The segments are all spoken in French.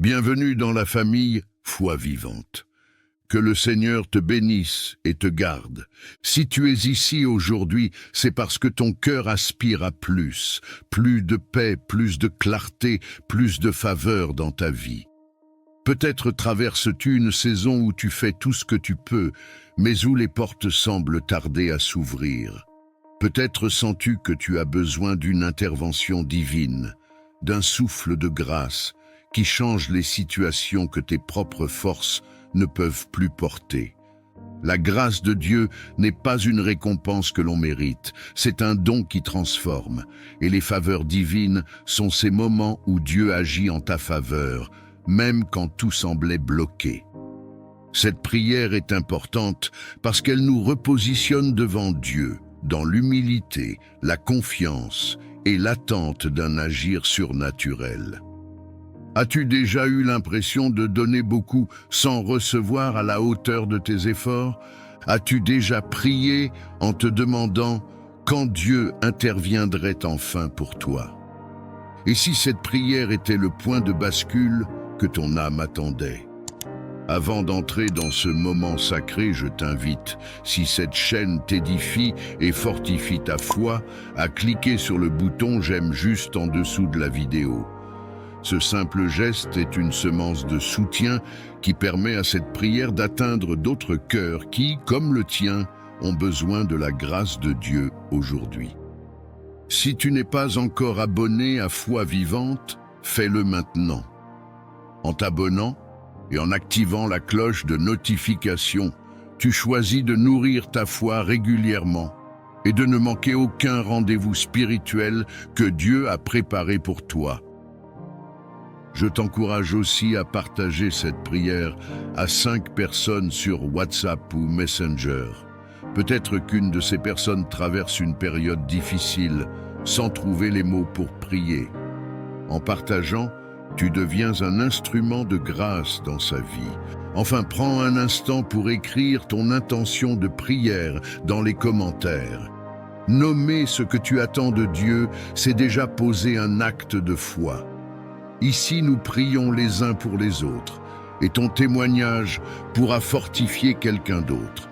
Bienvenue dans la famille Foi Vivante. Que le Seigneur te bénisse et te garde. Si tu es ici aujourd'hui, c'est parce que ton cœur aspire à plus de paix, plus de clarté, plus de faveur dans ta vie. Peut-être traverses-tu une saison où tu fais tout ce que tu peux, mais où les portes semblent tarder à s'ouvrir. Peut-être sens-tu que tu as besoin d'une intervention divine, d'un souffle de grâce qui change les situations que tes propres forces ne peuvent plus porter. La grâce de Dieu n'est pas une récompense que l'on mérite, c'est un don qui transforme. Et les faveurs divines sont ces moments où Dieu agit en ta faveur, même quand tout semblait bloqué. Cette prière est importante parce qu'elle nous repositionne devant Dieu, dans l'humilité, la confiance et l'attente d'un agir surnaturel. As-tu déjà eu l'impression de donner beaucoup sans recevoir à la hauteur de tes efforts? As-tu déjà prié en te demandant quand Dieu interviendrait enfin pour toi? Et si cette prière était le point de bascule que ton âme attendait? Avant d'entrer dans ce moment sacré, je t'invite, si cette chaîne t'édifie et fortifie ta foi, à cliquer sur le bouton « J'aime » juste en dessous de la vidéo. Ce simple geste est une semence de soutien qui permet à cette prière d'atteindre d'autres cœurs qui, comme le tien, ont besoin de la grâce de Dieu aujourd'hui. Si tu n'es pas encore abonné à Foi Vivante, fais-le maintenant. En t'abonnant et en activant la cloche de notification, tu choisis de nourrir ta foi régulièrement et de ne manquer aucun rendez-vous spirituel que Dieu a préparé pour toi. Je t'encourage aussi à partager cette prière à 5 personnes sur WhatsApp ou Messenger. Peut-être qu'une de ces personnes traverse une période difficile sans trouver les mots pour prier. En partageant, tu deviens un instrument de grâce dans sa vie. Enfin, prends un instant pour écrire ton intention de prière dans les commentaires. Nommer ce que tu attends de Dieu, c'est déjà poser un acte de foi. Ici, nous prions les uns pour les autres, et ton témoignage pourra fortifier quelqu'un d'autre.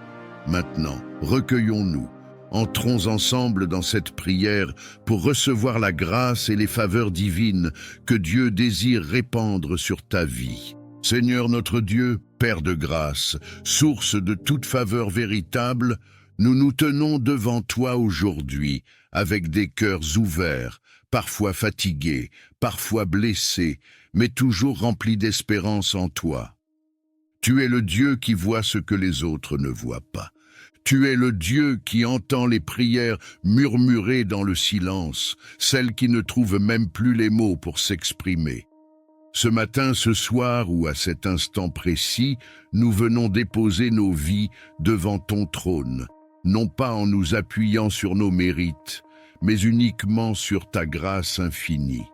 Maintenant, recueillons-nous, entrons ensemble dans cette prière pour recevoir la grâce et les faveurs divines que Dieu désire répandre sur ta vie. Seigneur notre Dieu, Père de grâce, source de toute faveur véritable, nous nous tenons devant toi aujourd'hui avec des cœurs ouverts, parfois fatigués, parfois blessés, mais toujours remplis d'espérance en toi. Tu es le Dieu qui voit ce que les autres ne voient pas. Tu es le Dieu qui entend les prières murmurées dans le silence, celles qui ne trouvent même plus les mots pour s'exprimer. Ce matin, ce soir ou à cet instant précis, nous venons déposer nos vies devant ton trône, non pas en nous appuyant sur nos mérites, mais uniquement sur ta grâce infinie.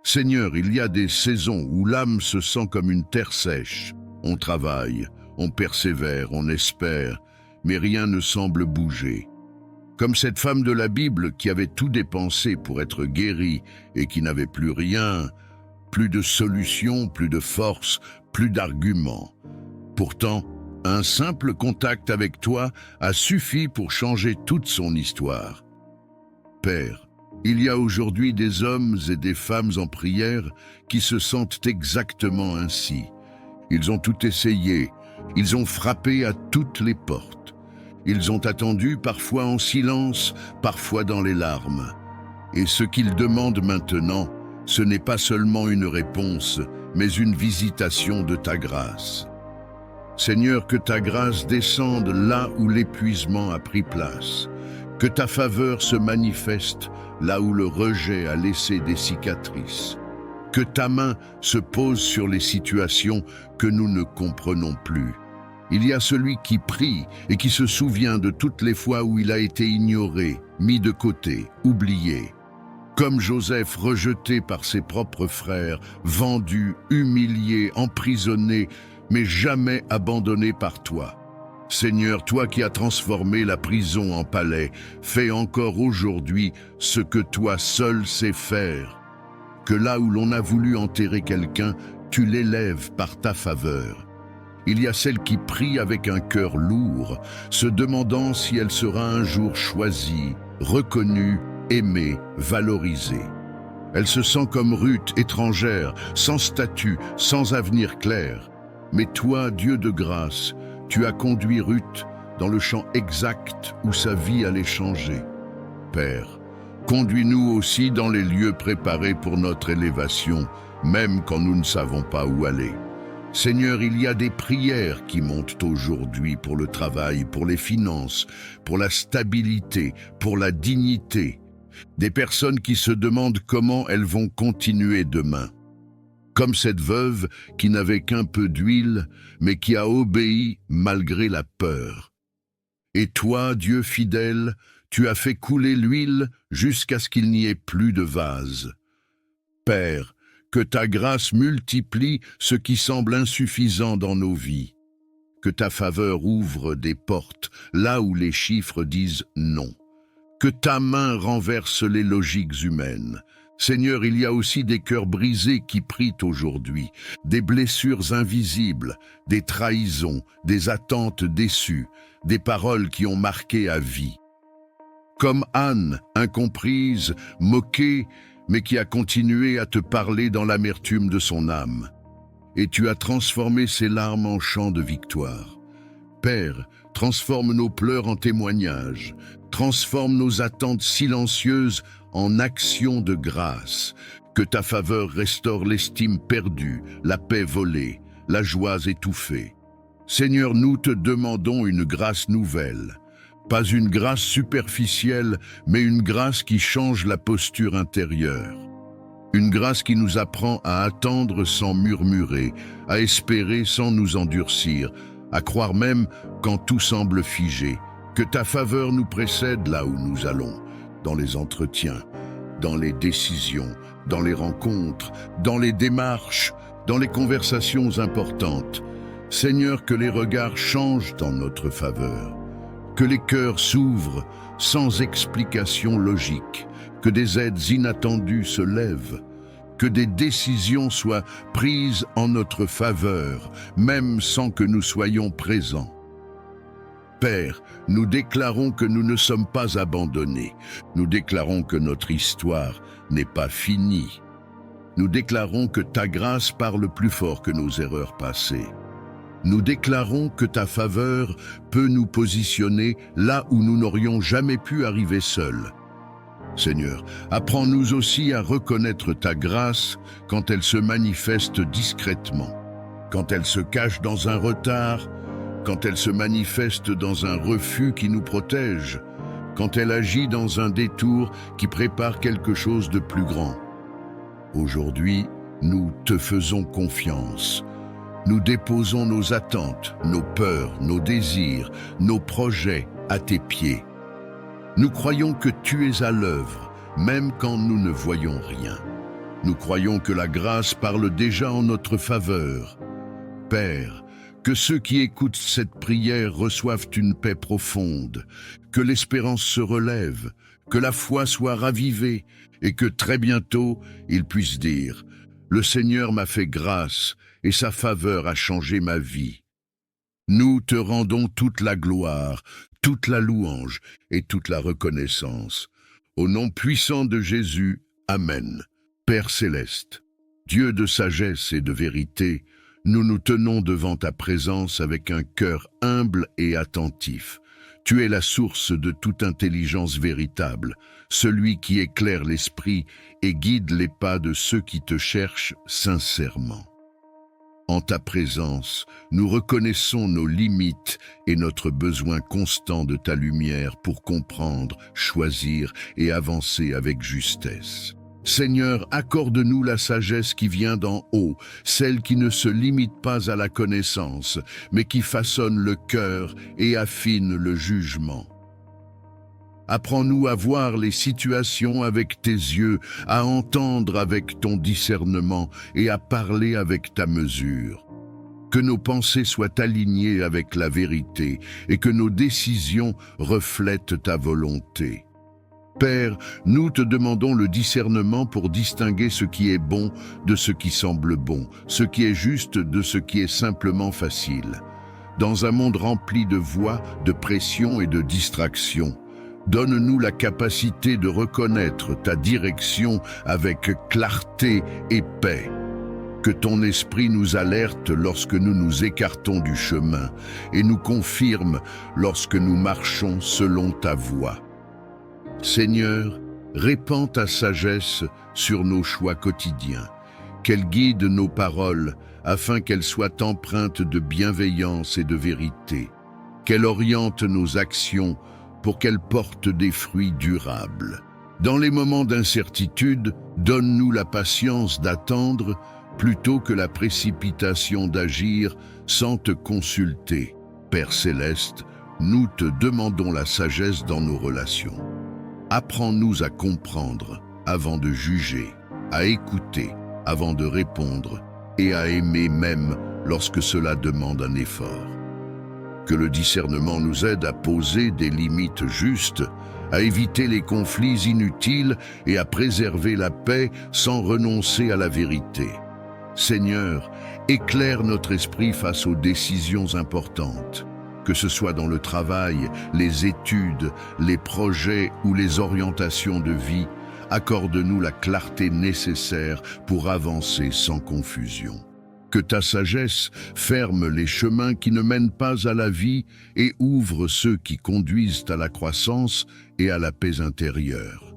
Seigneur, il y a des saisons où l'âme se sent comme une terre sèche. On travaille, on persévère, on espère, mais rien ne semble bouger. Comme cette femme de la Bible qui avait tout dépensé pour être guérie et qui n'avait plus rien, plus de solution, plus de force, plus d'arguments. Pourtant, un simple contact avec toi a suffi pour changer toute son histoire. Père, il y a aujourd'hui des hommes et des femmes en prière qui se sentent exactement ainsi. Ils ont tout essayé, ils ont frappé à toutes les portes. Ils ont attendu parfois en silence, parfois dans les larmes. Et ce qu'ils demandent maintenant, ce n'est pas seulement une réponse, mais une visitation de ta grâce. Seigneur, que ta grâce descende là où l'épuisement a pris place. Que ta faveur se manifeste là où le rejet a laissé des cicatrices. Que ta main se pose sur les situations que nous ne comprenons plus. Il y a celui qui prie et qui se souvient de toutes les fois où il a été ignoré, mis de côté, oublié. Comme Joseph rejeté par ses propres frères, vendu, humilié, emprisonné, mais jamais abandonné par toi. Seigneur, toi qui as transformé la prison en palais, fais encore aujourd'hui ce que toi seul sais faire. que là où l'on a voulu enterrer quelqu'un, tu l'élèves par ta faveur. Il y a celle qui prie avec un cœur lourd, se demandant si elle sera un jour choisie, reconnue, aimée, valorisée. Elle se sent comme Ruth, étrangère, sans statut, sans avenir clair. Mais toi, Dieu de grâce, tu as conduit Ruth dans le champ exact où sa vie allait changer. Père, conduis-nous aussi dans les lieux préparés pour notre élévation, même quand nous ne savons pas où aller. Seigneur, il y a des prières qui montent aujourd'hui pour le travail, pour les finances, pour la stabilité, pour la dignité. Des personnes qui se demandent comment elles vont continuer demain. Comme cette veuve qui n'avait qu'un peu d'huile, mais qui a obéi malgré la peur. Et toi, Dieu fidèle, tu as fait couler l'huile jusqu'à ce qu'il n'y ait plus de vase. Père, que ta grâce multiplie ce qui semble insuffisant dans nos vies. Que ta faveur ouvre des portes là où les chiffres disent non. Que ta main renverse les logiques humaines. Seigneur, il y a aussi des cœurs brisés qui prient aujourd'hui, des blessures invisibles, des trahisons, des attentes déçues, des paroles qui ont marqué à vie. Comme Anne, incomprise, moquée, mais qui a continué à te parler dans l'amertume de son âme. Et tu as transformé ses larmes en chants de victoire. Père, transforme nos pleurs en témoignages, transforme nos attentes silencieuses en actions de grâce. Que ta faveur restaure l'estime perdue, la paix volée, la joie étouffée. Seigneur, nous te demandons une grâce nouvelle. Pas une grâce superficielle, mais une grâce qui change la posture intérieure. Une grâce qui nous apprend à attendre sans murmurer, à espérer sans nous endurcir, à croire même quand tout semble figé. Que ta faveur nous précède là où nous allons, dans les entretiens, dans les décisions, dans les rencontres, dans les démarches, dans les conversations importantes. Seigneur, que les regards changent en notre faveur. Que les cœurs s'ouvrent sans explication logique, que des aides inattendues se lèvent, que des décisions soient prises en notre faveur, même sans que nous soyons présents. Père, nous déclarons que nous ne sommes pas abandonnés. Nous déclarons que notre histoire n'est pas finie. Nous déclarons que ta grâce parle plus fort que nos erreurs passées. Nous déclarons que ta faveur peut nous positionner là où nous n'aurions jamais pu arriver seuls. Seigneur, apprends-nous aussi à reconnaître ta grâce quand elle se manifeste discrètement, quand elle se cache dans un retard, quand elle se manifeste dans un refus qui nous protège, quand elle agit dans un détour qui prépare quelque chose de plus grand. Aujourd'hui, nous te faisons confiance. Nous déposons nos attentes, nos peurs, nos désirs, nos projets à tes pieds. Nous croyons que tu es à l'œuvre, même quand nous ne voyons rien. Nous croyons que la grâce parle déjà en notre faveur. Père, que ceux qui écoutent cette prière reçoivent une paix profonde, que l'espérance se relève, que la foi soit ravivée et que très bientôt ils puissent dire « Le Seigneur m'a fait grâce et sa faveur a changé ma vie ». Nous te rendons toute la gloire, toute la louange et toute la reconnaissance. Au nom puissant de Jésus, Amen. Père céleste, Dieu de sagesse et de vérité, nous nous tenons devant ta présence avec un cœur humble et attentif. Tu es la source de toute intelligence véritable, celui qui éclaire l'esprit et guide les pas de ceux qui te cherchent sincèrement. En ta présence, nous reconnaissons nos limites et notre besoin constant de ta lumière pour comprendre, choisir et avancer avec justesse. Seigneur, accorde-nous la sagesse qui vient d'en haut, celle qui ne se limite pas à la connaissance, mais qui façonne le cœur et affine le jugement. Apprends-nous à voir les situations avec tes yeux, à entendre avec ton discernement et à parler avec ta mesure. Que nos pensées soient alignées avec la vérité et que nos décisions reflètent ta volonté. Père, nous te demandons le discernement pour distinguer ce qui est bon de ce qui semble bon, ce qui est juste de ce qui est simplement facile. Dans un monde rempli de voix, de pression et de distractions, donne-nous la capacité de reconnaître ta direction avec clarté et paix. Que ton esprit nous alerte lorsque nous nous écartons du chemin et nous confirme lorsque nous marchons selon ta voie. Seigneur, répands ta sagesse sur nos choix quotidiens, qu'elle guide nos paroles afin qu'elles soient empreintes de bienveillance et de vérité, qu'elle oriente nos actions pour qu'elles portent des fruits durables. Dans les moments d'incertitude, donne-nous la patience d'attendre plutôt que la précipitation d'agir sans te consulter. Père céleste, nous te demandons la sagesse dans nos relations. Apprends-nous à comprendre avant de juger, à écouter avant de répondre et à aimer même lorsque cela demande un effort. Que le discernement nous aide à poser des limites justes, à éviter les conflits inutiles et à préserver la paix sans renoncer à la vérité. Seigneur, éclaire notre esprit face aux décisions importantes. Que ce soit dans le travail, les études, les projets ou les orientations de vie, accorde-nous la clarté nécessaire pour avancer sans confusion. Que ta sagesse ferme les chemins qui ne mènent pas à la vie et ouvre ceux qui conduisent à la croissance et à la paix intérieure.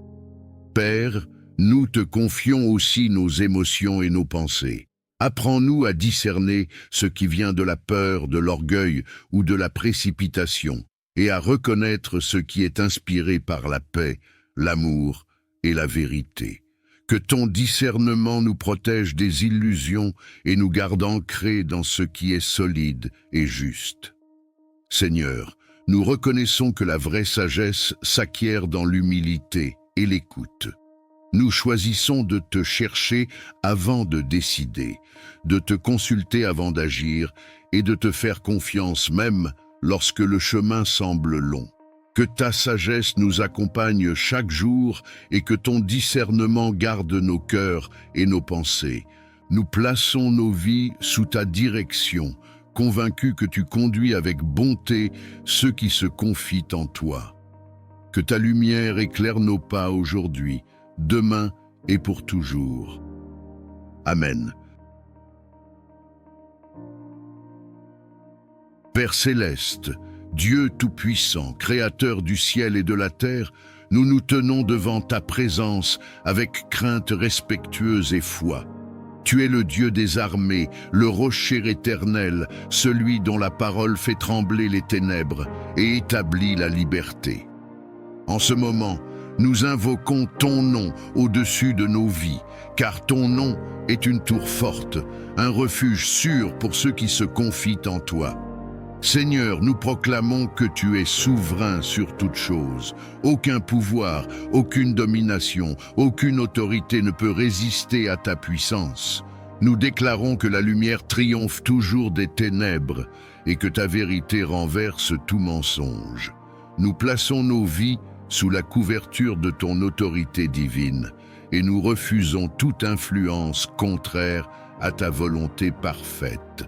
Père, nous te confions aussi nos émotions et nos pensées. Apprends-nous à discerner ce qui vient de la peur, de l'orgueil ou de la précipitation, et à reconnaître ce qui est inspiré par la paix, l'amour et la vérité. Que ton discernement nous protège des illusions et nous garde ancrés dans ce qui est solide et juste. Seigneur, nous reconnaissons que la vraie sagesse s'acquiert dans l'humilité et l'écoute. Nous choisissons de te chercher avant de décider, de te consulter avant d'agir et de te faire confiance même lorsque le chemin semble long. Que ta sagesse nous accompagne chaque jour et que ton discernement garde nos cœurs et nos pensées. Nous plaçons nos vies sous ta direction, convaincus que tu conduis avec bonté ceux qui se confient en toi. Que ta lumière éclaire nos pas aujourd'hui, demain et pour toujours. Amen. Père céleste, Dieu tout-puissant, créateur du ciel et de la terre, nous nous tenons devant ta présence avec crainte respectueuse et foi. Tu es le Dieu des armées, le rocher éternel, celui dont la parole fait trembler les ténèbres et établit la liberté. En ce moment, nous invoquons ton nom au-dessus de nos vies, car ton nom est une tour forte, un refuge sûr pour ceux qui se confient en toi. Seigneur, nous proclamons que tu es souverain sur toute chose. Aucun pouvoir, aucune domination, aucune autorité ne peut résister à ta puissance. Nous déclarons que la lumière triomphe toujours des ténèbres et que ta vérité renverse tout mensonge. Nous plaçons nos vies sous la couverture de ton autorité divine, et nous refusons toute influence contraire à ta volonté parfaite.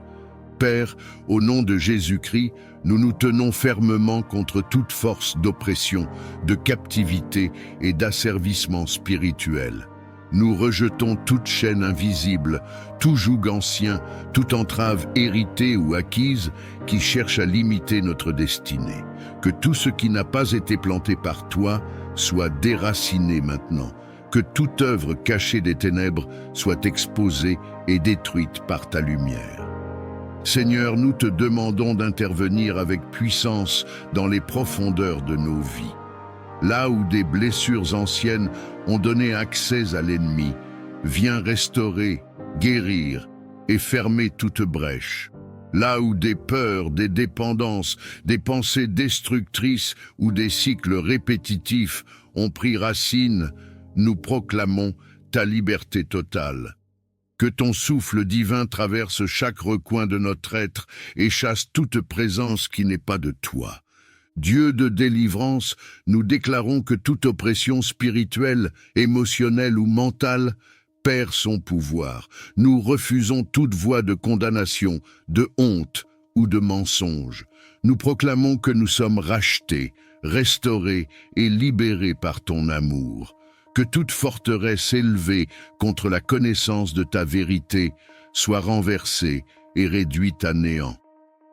Père, au nom de Jésus-Christ, nous nous tenons fermement contre toute force d'oppression, de captivité et d'asservissement spirituel. Nous rejetons toute chaîne invisible, tout joug ancien, toute entrave héritée ou acquise qui cherche à limiter notre destinée. Que tout ce qui n'a pas été planté par toi soit déraciné maintenant. Que toute œuvre cachée des ténèbres soit exposée et détruite par ta lumière. Seigneur, nous te demandons d'intervenir avec puissance dans les profondeurs de nos vies. Là où des blessures anciennes ont donné accès à l'ennemi, viens restaurer, guérir et fermer toute brèche. Là où des peurs, des dépendances, des pensées destructrices ou des cycles répétitifs ont pris racine, nous proclamons ta liberté totale. Que ton souffle divin traverse chaque recoin de notre être et chasse toute présence qui n'est pas de toi. Dieu de délivrance, nous déclarons que toute oppression spirituelle, émotionnelle ou mentale perd son pouvoir. Nous refusons toute voie de condamnation, de honte ou de mensonge. Nous proclamons que nous sommes rachetés, restaurés et libérés par ton amour. Que toute forteresse élevée contre la connaissance de ta vérité soit renversée et réduite à néant.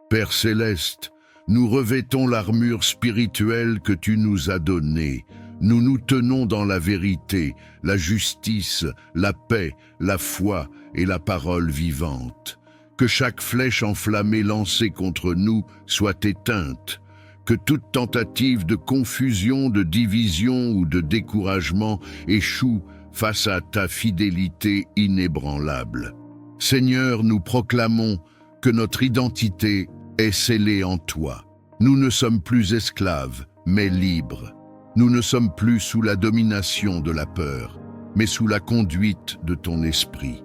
Père céleste, nous revêtons l'armure spirituelle que tu nous as donnée. Nous nous tenons dans la vérité, la justice, la paix, la foi et la parole vivante. Que chaque flèche enflammée lancée contre nous soit éteinte. Que toute tentative de confusion, de division ou de découragement échoue face à ta fidélité inébranlable. Seigneur, nous proclamons que notre identité est scellée en toi. Nous ne sommes plus esclaves, mais libres. Nous ne sommes plus sous la domination de la peur, mais sous la conduite de ton esprit.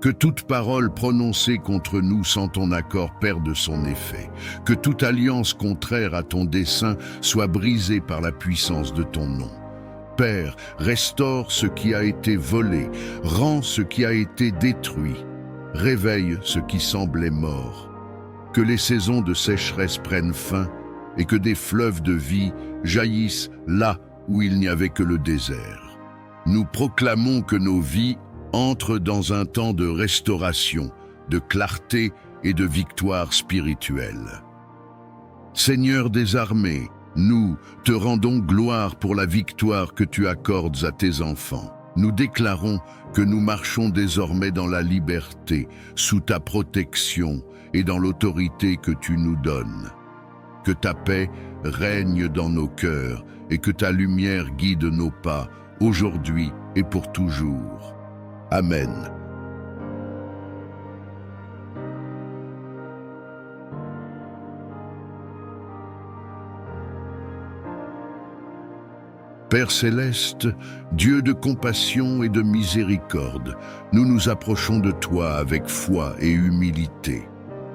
Que toute parole prononcée contre nous sans ton accord perde son effet. Que toute alliance contraire à ton dessein soit brisée par la puissance de ton nom. Père, restaure ce qui a été volé, rends ce qui a été détruit, réveille ce qui semblait mort. Que les saisons de sécheresse prennent fin et que des fleuves de vie jaillissent là où il n'y avait que le désert. Nous proclamons que nos vies entrent dans un temps de restauration, de clarté et de victoire spirituelle. Seigneur des armées, nous te rendons gloire pour la victoire que tu accordes à tes enfants. Nous déclarons que nous marchons désormais dans la liberté, sous ta protection et dans l'autorité que tu nous donnes. Que ta paix règne dans nos cœurs et que ta lumière guide nos pas, aujourd'hui et pour toujours. Amen. Père céleste, Dieu de compassion et de miséricorde, nous nous approchons de toi avec foi et humilité.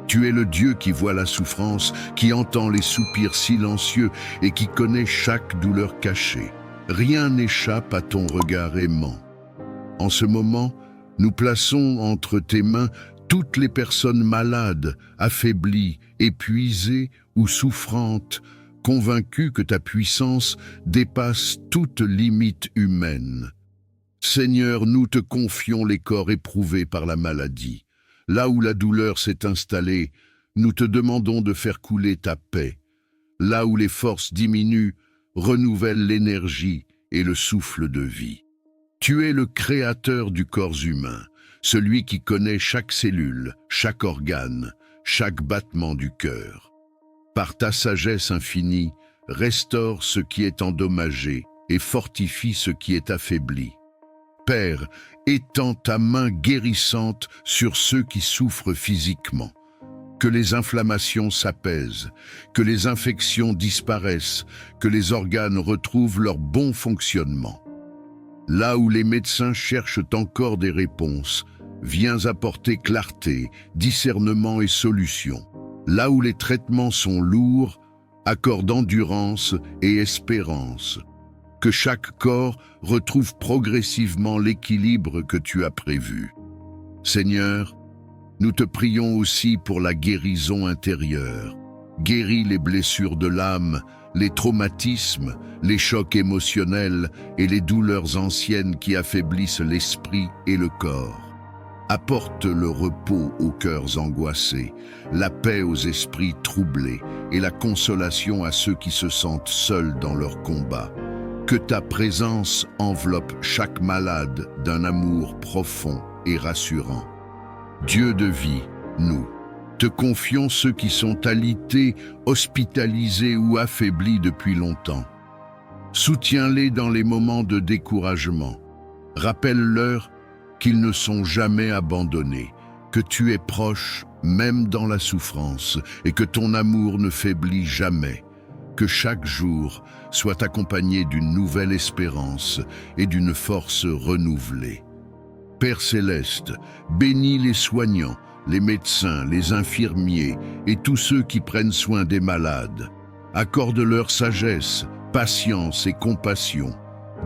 Tu es le Dieu qui voit la souffrance, qui entend les soupirs silencieux et qui connaît chaque douleur cachée. Rien n'échappe à ton regard aimant. En ce moment, nous plaçons entre tes mains toutes les personnes malades, affaiblies, épuisées ou souffrantes, convaincues que ta puissance dépasse toute limite humaine. Seigneur, nous te confions les corps éprouvés par la maladie. Là où la douleur s'est installée, nous te demandons de faire couler ta paix. Là où les forces diminuent, renouvelle l'énergie et le souffle de vie. Tu es le créateur du corps humain, celui qui connaît chaque cellule, chaque organe, chaque battement du cœur. Par ta sagesse infinie, restaure ce qui est endommagé et fortifie ce qui est affaibli. Père, étends ta main guérissante sur ceux qui souffrent physiquement. Que les inflammations s'apaisent, que les infections disparaissent, que les organes retrouvent leur bon fonctionnement. Là où les médecins cherchent encore des réponses, viens apporter clarté, discernement et solution. Là où les traitements sont lourds, accorde endurance et espérance. Que chaque corps retrouve progressivement l'équilibre que tu as prévu. Seigneur, nous te prions aussi pour la guérison intérieure. Guéris les blessures de l'âme, les traumatismes, les chocs émotionnels et les douleurs anciennes qui affaiblissent l'esprit et le corps. Apporte le repos aux cœurs angoissés, la paix aux esprits troublés et la consolation à ceux qui se sentent seuls dans leur combat. Que ta présence enveloppe chaque malade d'un amour profond et rassurant. Dieu de vie, nous te confions ceux qui sont alités, hospitalisés ou affaiblis depuis longtemps. Soutiens-les dans les moments de découragement. Rappelle-leur qu'ils ne sont jamais abandonnés, que tu es proche même dans la souffrance et que ton amour ne faiblit jamais. Que chaque jour soit accompagné d'une nouvelle espérance et d'une force renouvelée. Père céleste, bénis les soignants, les médecins, les infirmiers et tous ceux qui prennent soin des malades. Accorde-leur sagesse, patience et compassion.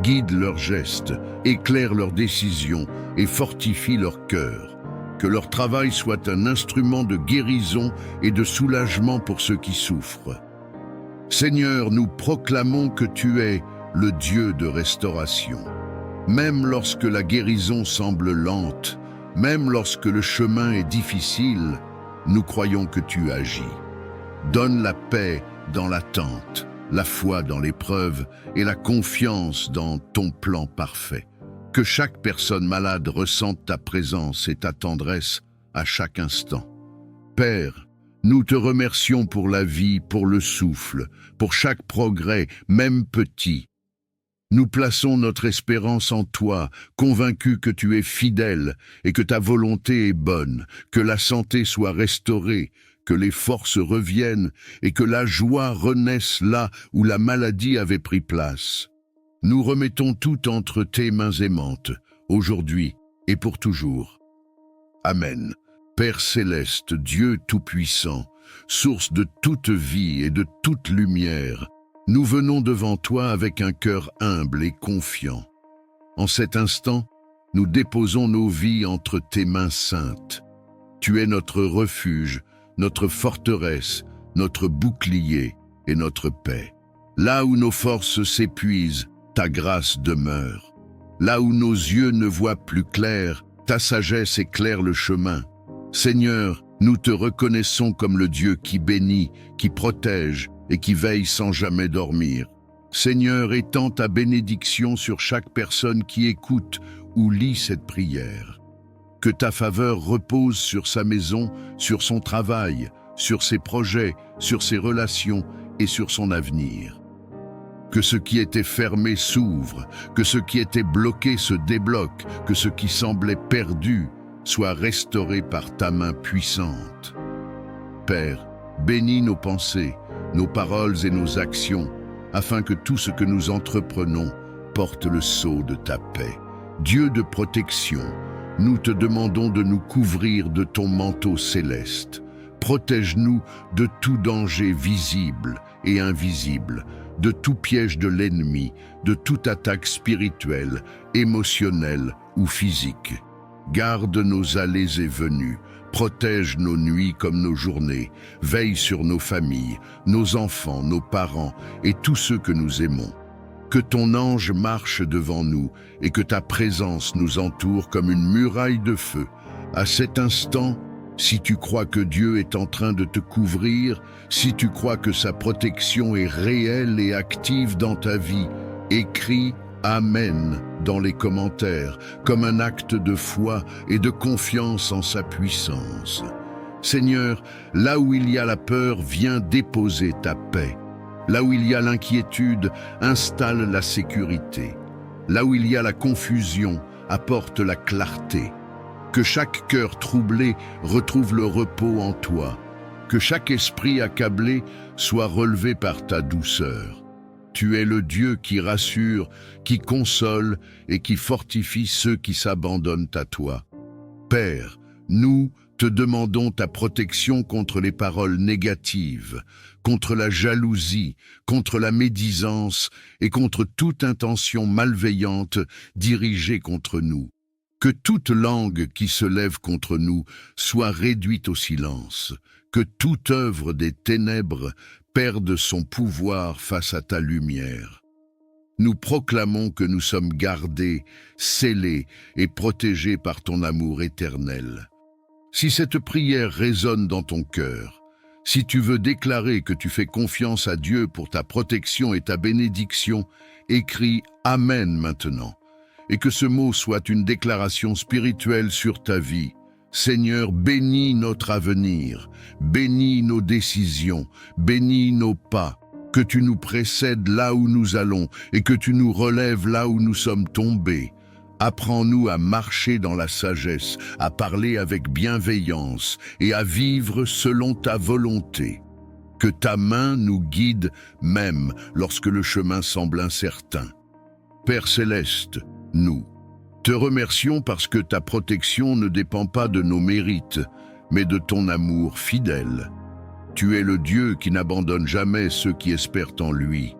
Guide leurs gestes, éclaire leurs décisions et fortifie leur cœur. Que leur travail soit un instrument de guérison et de soulagement pour ceux qui souffrent. Seigneur, nous proclamons que tu es le Dieu de restauration. Même lorsque la guérison semble lente, même lorsque le chemin est difficile, nous croyons que tu agis. Donne la paix dans l'attente, la foi dans l'épreuve et la confiance dans ton plan parfait. Que chaque personne malade ressente ta présence et ta tendresse à chaque instant. Père, nous te remercions pour la vie, pour le souffle, pour chaque progrès, même petit. Nous plaçons notre espérance en toi, convaincus que tu es fidèle et que ta volonté est bonne, que la santé soit restaurée, que les forces reviennent et que la joie renaisse là où la maladie avait pris place. Nous remettons tout entre tes mains aimantes, aujourd'hui et pour toujours. Amen. Père céleste, Dieu tout-puissant, source de toute vie et de toute lumière, nous venons devant toi avec un cœur humble et confiant. En cet instant, nous déposons nos vies entre tes mains saintes. Tu es notre refuge, notre forteresse, notre bouclier et notre paix. Là où nos forces s'épuisent, ta grâce demeure. Là où nos yeux ne voient plus clair, ta sagesse éclaire le chemin. Seigneur, nous te reconnaissons comme le Dieu qui bénit, qui protège et qui veille sans jamais dormir. Seigneur, étends ta bénédiction sur chaque personne qui écoute ou lit cette prière. Que ta faveur repose sur sa maison, sur son travail, sur ses projets, sur ses relations et sur son avenir. Que ce qui était fermé s'ouvre, que ce qui était bloqué se débloque, que ce qui semblait perdu soit restauré par ta main puissante. Père, bénis nos pensées, nos paroles et nos actions, afin que tout ce que nous entreprenons porte le sceau de ta paix. Dieu de protection, nous te demandons de nous couvrir de ton manteau céleste. Protège-nous de tout danger visible et invisible, de tout piège de l'ennemi, de toute attaque spirituelle, émotionnelle ou physique. Garde nos allées et venues, protège nos nuits comme nos journées, veille sur nos familles, nos enfants, nos parents et tous ceux que nous aimons. Que ton ange marche devant nous et que ta présence nous entoure comme une muraille de feu. À cet instant, si tu crois que Dieu est en train de te couvrir, si tu crois que sa protection est réelle et active dans ta vie, écris Amen dans les commentaires, comme un acte de foi et de confiance en sa puissance. Seigneur, là où il y a la peur, viens déposer ta paix. Là où il y a l'inquiétude, installe la sécurité. Là où il y a la confusion, apporte la clarté. Que chaque cœur troublé retrouve le repos en toi. Que chaque esprit accablé soit relevé par ta douceur. Tu es le Dieu qui rassure, qui console et qui fortifie ceux qui s'abandonnent à toi. Père, nous te demandons ta protection contre les paroles négatives, contre la jalousie, contre la médisance et contre toute intention malveillante dirigée contre nous. Que toute langue qui se lève contre nous soit réduite au silence, que toute œuvre des ténèbres perde son pouvoir face à ta lumière. Nous proclamons que nous sommes gardés, scellés et protégés par ton amour éternel. Si cette prière résonne dans ton cœur, si tu veux déclarer que tu fais confiance à Dieu pour ta protection et ta bénédiction, écris Amen maintenant, et que ce mot soit une déclaration spirituelle sur ta vie. Seigneur, bénis notre avenir, bénis nos décisions, bénis nos pas, que tu nous précèdes là où nous allons et que tu nous relèves là où nous sommes tombés. Apprends-nous à marcher dans la sagesse, à parler avec bienveillance et à vivre selon ta volonté. Que ta main nous guide même lorsque le chemin semble incertain. Père céleste, nous te remercions parce que ta protection ne dépend pas de nos mérites, mais de ton amour fidèle. Tu es le Dieu qui n'abandonne jamais ceux qui espèrent en lui.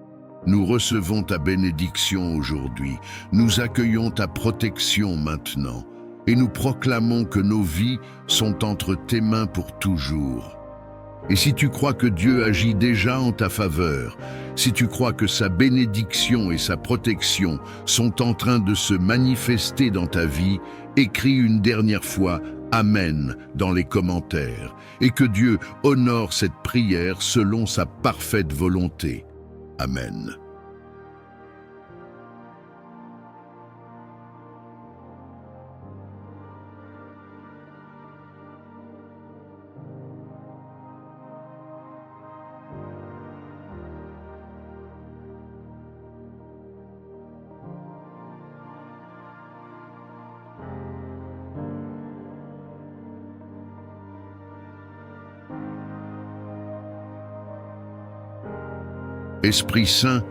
Nous recevons ta bénédiction aujourd'hui, nous accueillons ta protection maintenant, et nous proclamons que nos vies sont entre tes mains pour toujours. Et si tu crois que Dieu agit déjà en ta faveur, si tu crois que sa bénédiction et sa protection sont en train de se manifester dans ta vie, écris une dernière fois « Amen » dans les commentaires, et que Dieu honore cette prière selon sa parfaite volonté. Amen. Esprit Saint,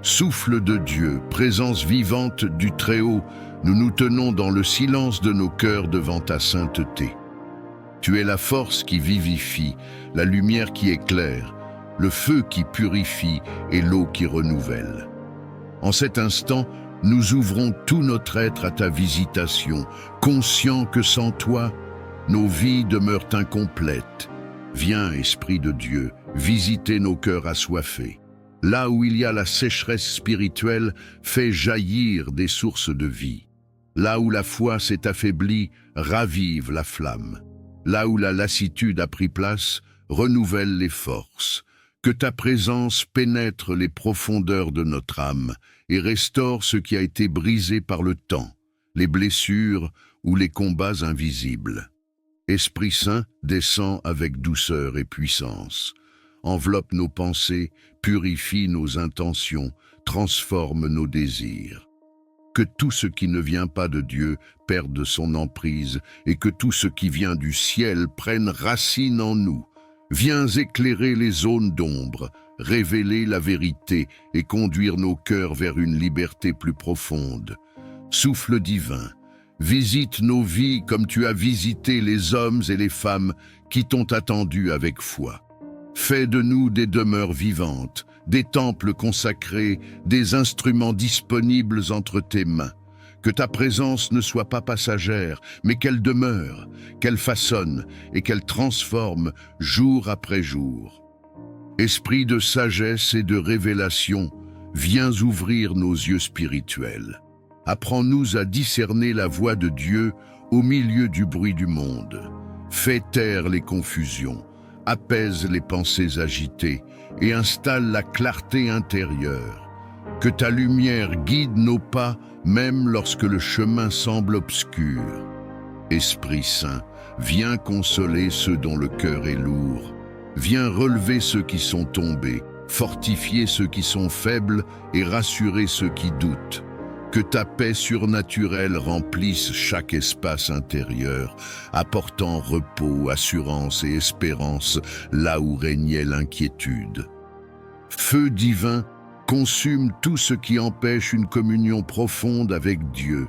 souffle de Dieu, présence vivante du Très-Haut, nous nous tenons dans le silence de nos cœurs devant ta sainteté. Tu es la force qui vivifie, la lumière qui éclaire, le feu qui purifie et l'eau qui renouvelle. En cet instant, nous ouvrons tout notre être à ta visitation, conscients que sans toi, nos vies demeurent incomplètes. Viens, Esprit de Dieu, visiter nos cœurs assoiffés. Là où il y a la sécheresse spirituelle, fais jaillir des sources de vie. Là où la foi s'est affaiblie, ravive la flamme. Là où la lassitude a pris place, renouvelle les forces. Que ta présence pénètre les profondeurs de notre âme et restaure ce qui a été brisé par le temps, les blessures ou les combats invisibles. Esprit Saint, descend avec douceur et puissance. Enveloppe nos pensées, purifie nos intentions, transforme nos désirs. Que tout ce qui ne vient pas de Dieu perde son emprise et que tout ce qui vient du ciel prenne racine en nous. Viens éclairer les zones d'ombre, révéler la vérité et conduire nos cœurs vers une liberté plus profonde. Souffle divin, visite nos vies comme tu as visité les hommes et les femmes qui t'ont attendu avec foi. Fais de nous des demeures vivantes, des temples consacrés, des instruments disponibles entre tes mains. Que ta présence ne soit pas passagère, mais qu'elle demeure, qu'elle façonne et qu'elle transforme jour après jour. Esprit de sagesse et de révélation, viens ouvrir nos yeux spirituels. Apprends-nous à discerner la voix de Dieu au milieu du bruit du monde. Fais taire les confusions, apaise les pensées agitées et installe la clarté intérieure. Que ta lumière guide nos pas, même lorsque le chemin semble obscur. Esprit Saint, viens consoler ceux dont le cœur est lourd. Viens relever ceux qui sont tombés, fortifier ceux qui sont faibles et rassurer ceux qui doutent. Que ta paix surnaturelle remplisse chaque espace intérieur, apportant repos, assurance et espérance là où régnait l'inquiétude. Feu divin, consume tout ce qui empêche une communion profonde avec Dieu.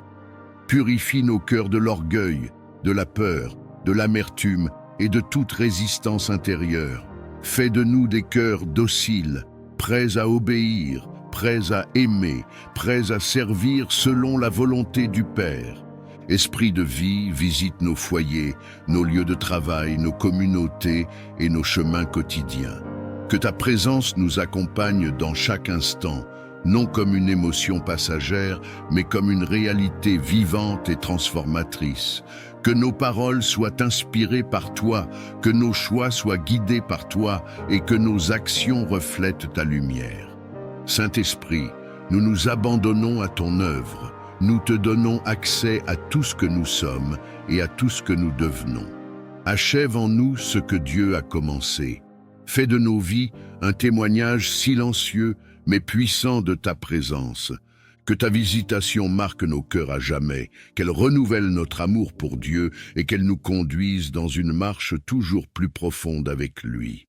Purifie nos cœurs de l'orgueil, de la peur, de l'amertume et de toute résistance intérieure. Fais de nous des cœurs dociles, prêts à obéir, prêts à aimer, prêts à servir selon la volonté du Père. Esprit de vie, visite nos foyers, nos lieux de travail, nos communautés et nos chemins quotidiens. Que ta présence nous accompagne dans chaque instant, non comme une émotion passagère, mais comme une réalité vivante et transformatrice. Que nos paroles soient inspirées par toi, que nos choix soient guidés par toi et que nos actions reflètent ta lumière. Saint-Esprit, nous nous abandonnons à ton œuvre. Nous te donnons accès à tout ce que nous sommes et à tout ce que nous devenons. Achève en nous ce que Dieu a commencé. Fais de nos vies un témoignage silencieux mais puissant de ta présence. Que ta visitation marque nos cœurs à jamais, qu'elle renouvelle notre amour pour Dieu et qu'elle nous conduise dans une marche toujours plus profonde avec lui.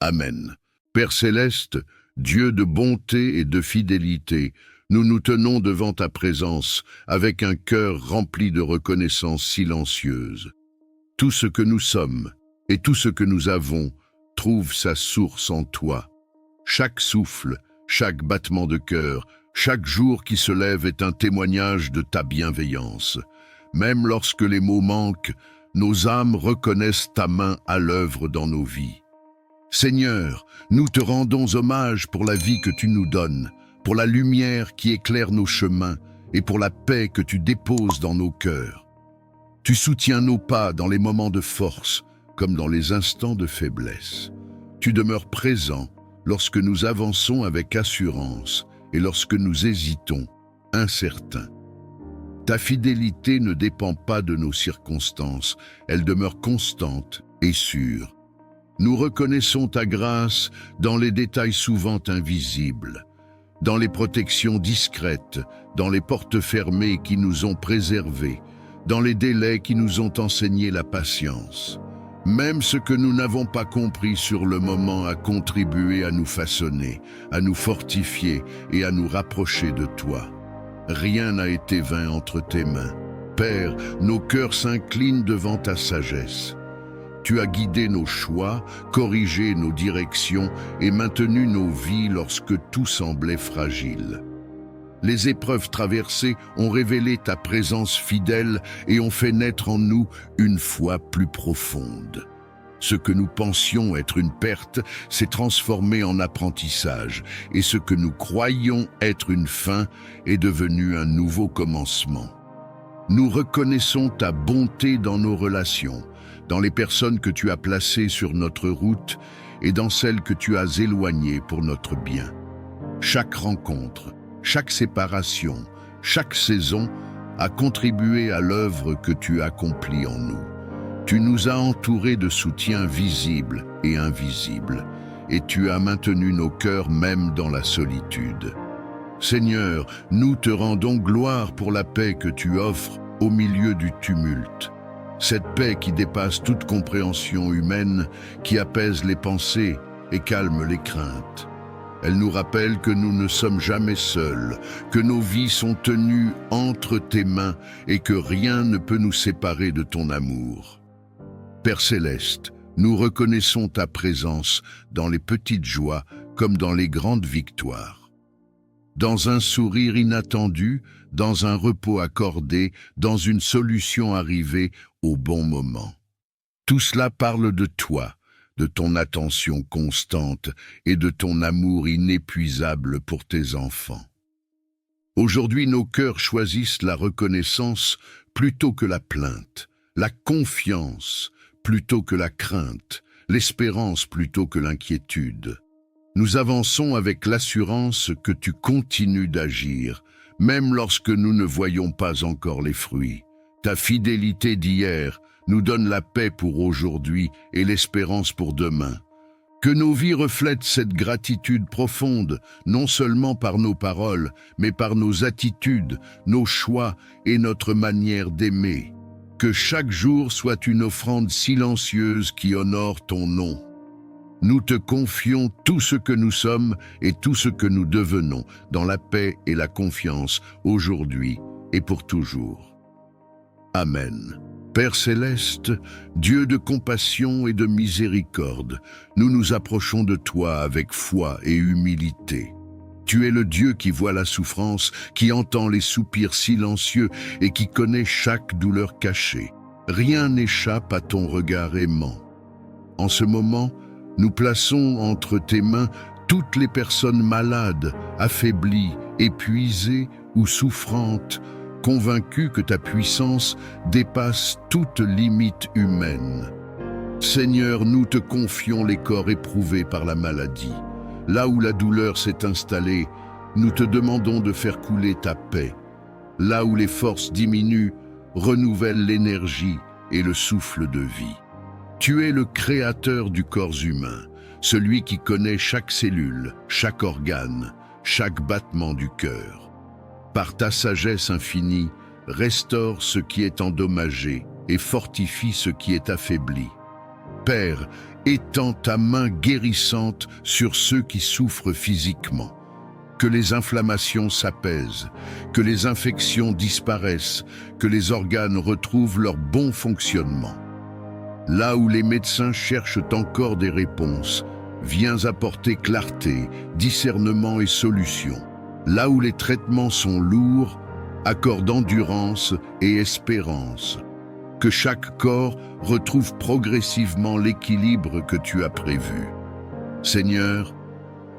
Amen. Père céleste, Dieu de bonté et de fidélité, nous nous tenons devant ta présence avec un cœur rempli de reconnaissance silencieuse. Tout ce que nous sommes et tout ce que nous avons trouve sa source en toi. Chaque souffle, chaque battement de cœur, chaque jour qui se lève est un témoignage de ta bienveillance. Même lorsque les mots manquent, nos âmes reconnaissent ta main à l'œuvre dans nos vies. Seigneur, nous te rendons hommage pour la vie que tu nous donnes, pour la lumière qui éclaire nos chemins et pour la paix que tu déposes dans nos cœurs. Tu soutiens nos pas dans les moments de force comme dans les instants de faiblesse. Tu demeures présent lorsque nous avançons avec assurance et lorsque nous hésitons, incertains. Ta fidélité ne dépend pas de nos circonstances, elle demeure constante et sûre. Nous reconnaissons ta grâce dans les détails souvent invisibles, dans les protections discrètes, dans les portes fermées qui nous ont préservés, dans les délais qui nous ont enseigné la patience. Même ce que nous n'avons pas compris sur le moment a contribué à nous façonner, à nous fortifier et à nous rapprocher de toi. Rien n'a été vain entre tes mains. Père, nos cœurs s'inclinent devant ta sagesse. Tu as guidé nos choix, corrigé nos directions et maintenu nos vies lorsque tout semblait fragile. Les épreuves traversées ont révélé ta présence fidèle et ont fait naître en nous une foi plus profonde. Ce que nous pensions être une perte s'est transformé en apprentissage, et ce que nous croyions être une fin est devenu un nouveau commencement. Nous reconnaissons ta bonté dans nos relations, dans les personnes que tu as placées sur notre route et dans celles que tu as éloignées pour notre bien. Chaque rencontre, chaque séparation, chaque saison a contribué à l'œuvre que tu accomplis en nous. Tu nous as entourés de soutien visible et invisible, et tu as maintenu nos cœurs même dans la solitude. Seigneur, nous te rendons gloire pour la paix que tu offres au milieu du tumulte. Cette paix qui dépasse toute compréhension humaine, qui apaise les pensées et calme les craintes. Elle nous rappelle que nous ne sommes jamais seuls, que nos vies sont tenues entre tes mains et que rien ne peut nous séparer de ton amour. Père céleste, nous reconnaissons ta présence dans les petites joies comme dans les grandes victoires. Dans un sourire inattendu, dans un repos accordé, dans une solution arrivée au bon moment. Tout cela parle de toi, de ton attention constante et de ton amour inépuisable pour tes enfants. Aujourd'hui, nos cœurs choisissent la reconnaissance plutôt que la plainte, la confiance plutôt que la crainte, l'espérance plutôt que l'inquiétude. Nous avançons avec l'assurance que tu continues d'agir, même lorsque nous ne voyons pas encore les fruits. Ta fidélité d'hier nous donne la paix pour aujourd'hui et l'espérance pour demain. Que nos vies reflètent cette gratitude profonde, non seulement par nos paroles, mais par nos attitudes, nos choix et notre manière d'aimer. Que chaque jour soit une offrande silencieuse qui honore ton nom. Nous te confions tout ce que nous sommes et tout ce que nous devenons dans la paix et la confiance aujourd'hui et pour toujours. Amen. Père céleste, Dieu de compassion et de miséricorde, nous nous approchons de toi avec foi et humilité. Tu es le Dieu qui voit la souffrance, qui entend les soupirs silencieux et qui connaît chaque douleur cachée. Rien n'échappe à ton regard aimant. En ce moment, nous plaçons entre tes mains toutes les personnes malades, affaiblies, épuisées ou souffrantes, convaincues que ta puissance dépasse toute limite humaine. Seigneur, nous te confions les corps éprouvés par la maladie. Là où la douleur s'est installée, nous te demandons de faire couler ta paix. Là où les forces diminuent, renouvelle l'énergie et le souffle de vie. Tu es le créateur du corps humain, celui qui connaît chaque cellule, chaque organe, chaque battement du cœur. Par ta sagesse infinie, restaure ce qui est endommagé et fortifie ce qui est affaibli. Père, étends ta main guérissante sur ceux qui souffrent physiquement. Que les inflammations s'apaisent, que les infections disparaissent, que les organes retrouvent leur bon fonctionnement. Là où les médecins cherchent encore des réponses, viens apporter clarté, discernement et solution. Là où les traitements sont lourds, accorde endurance et espérance. Que chaque corps retrouve progressivement l'équilibre que tu as prévu. Seigneur,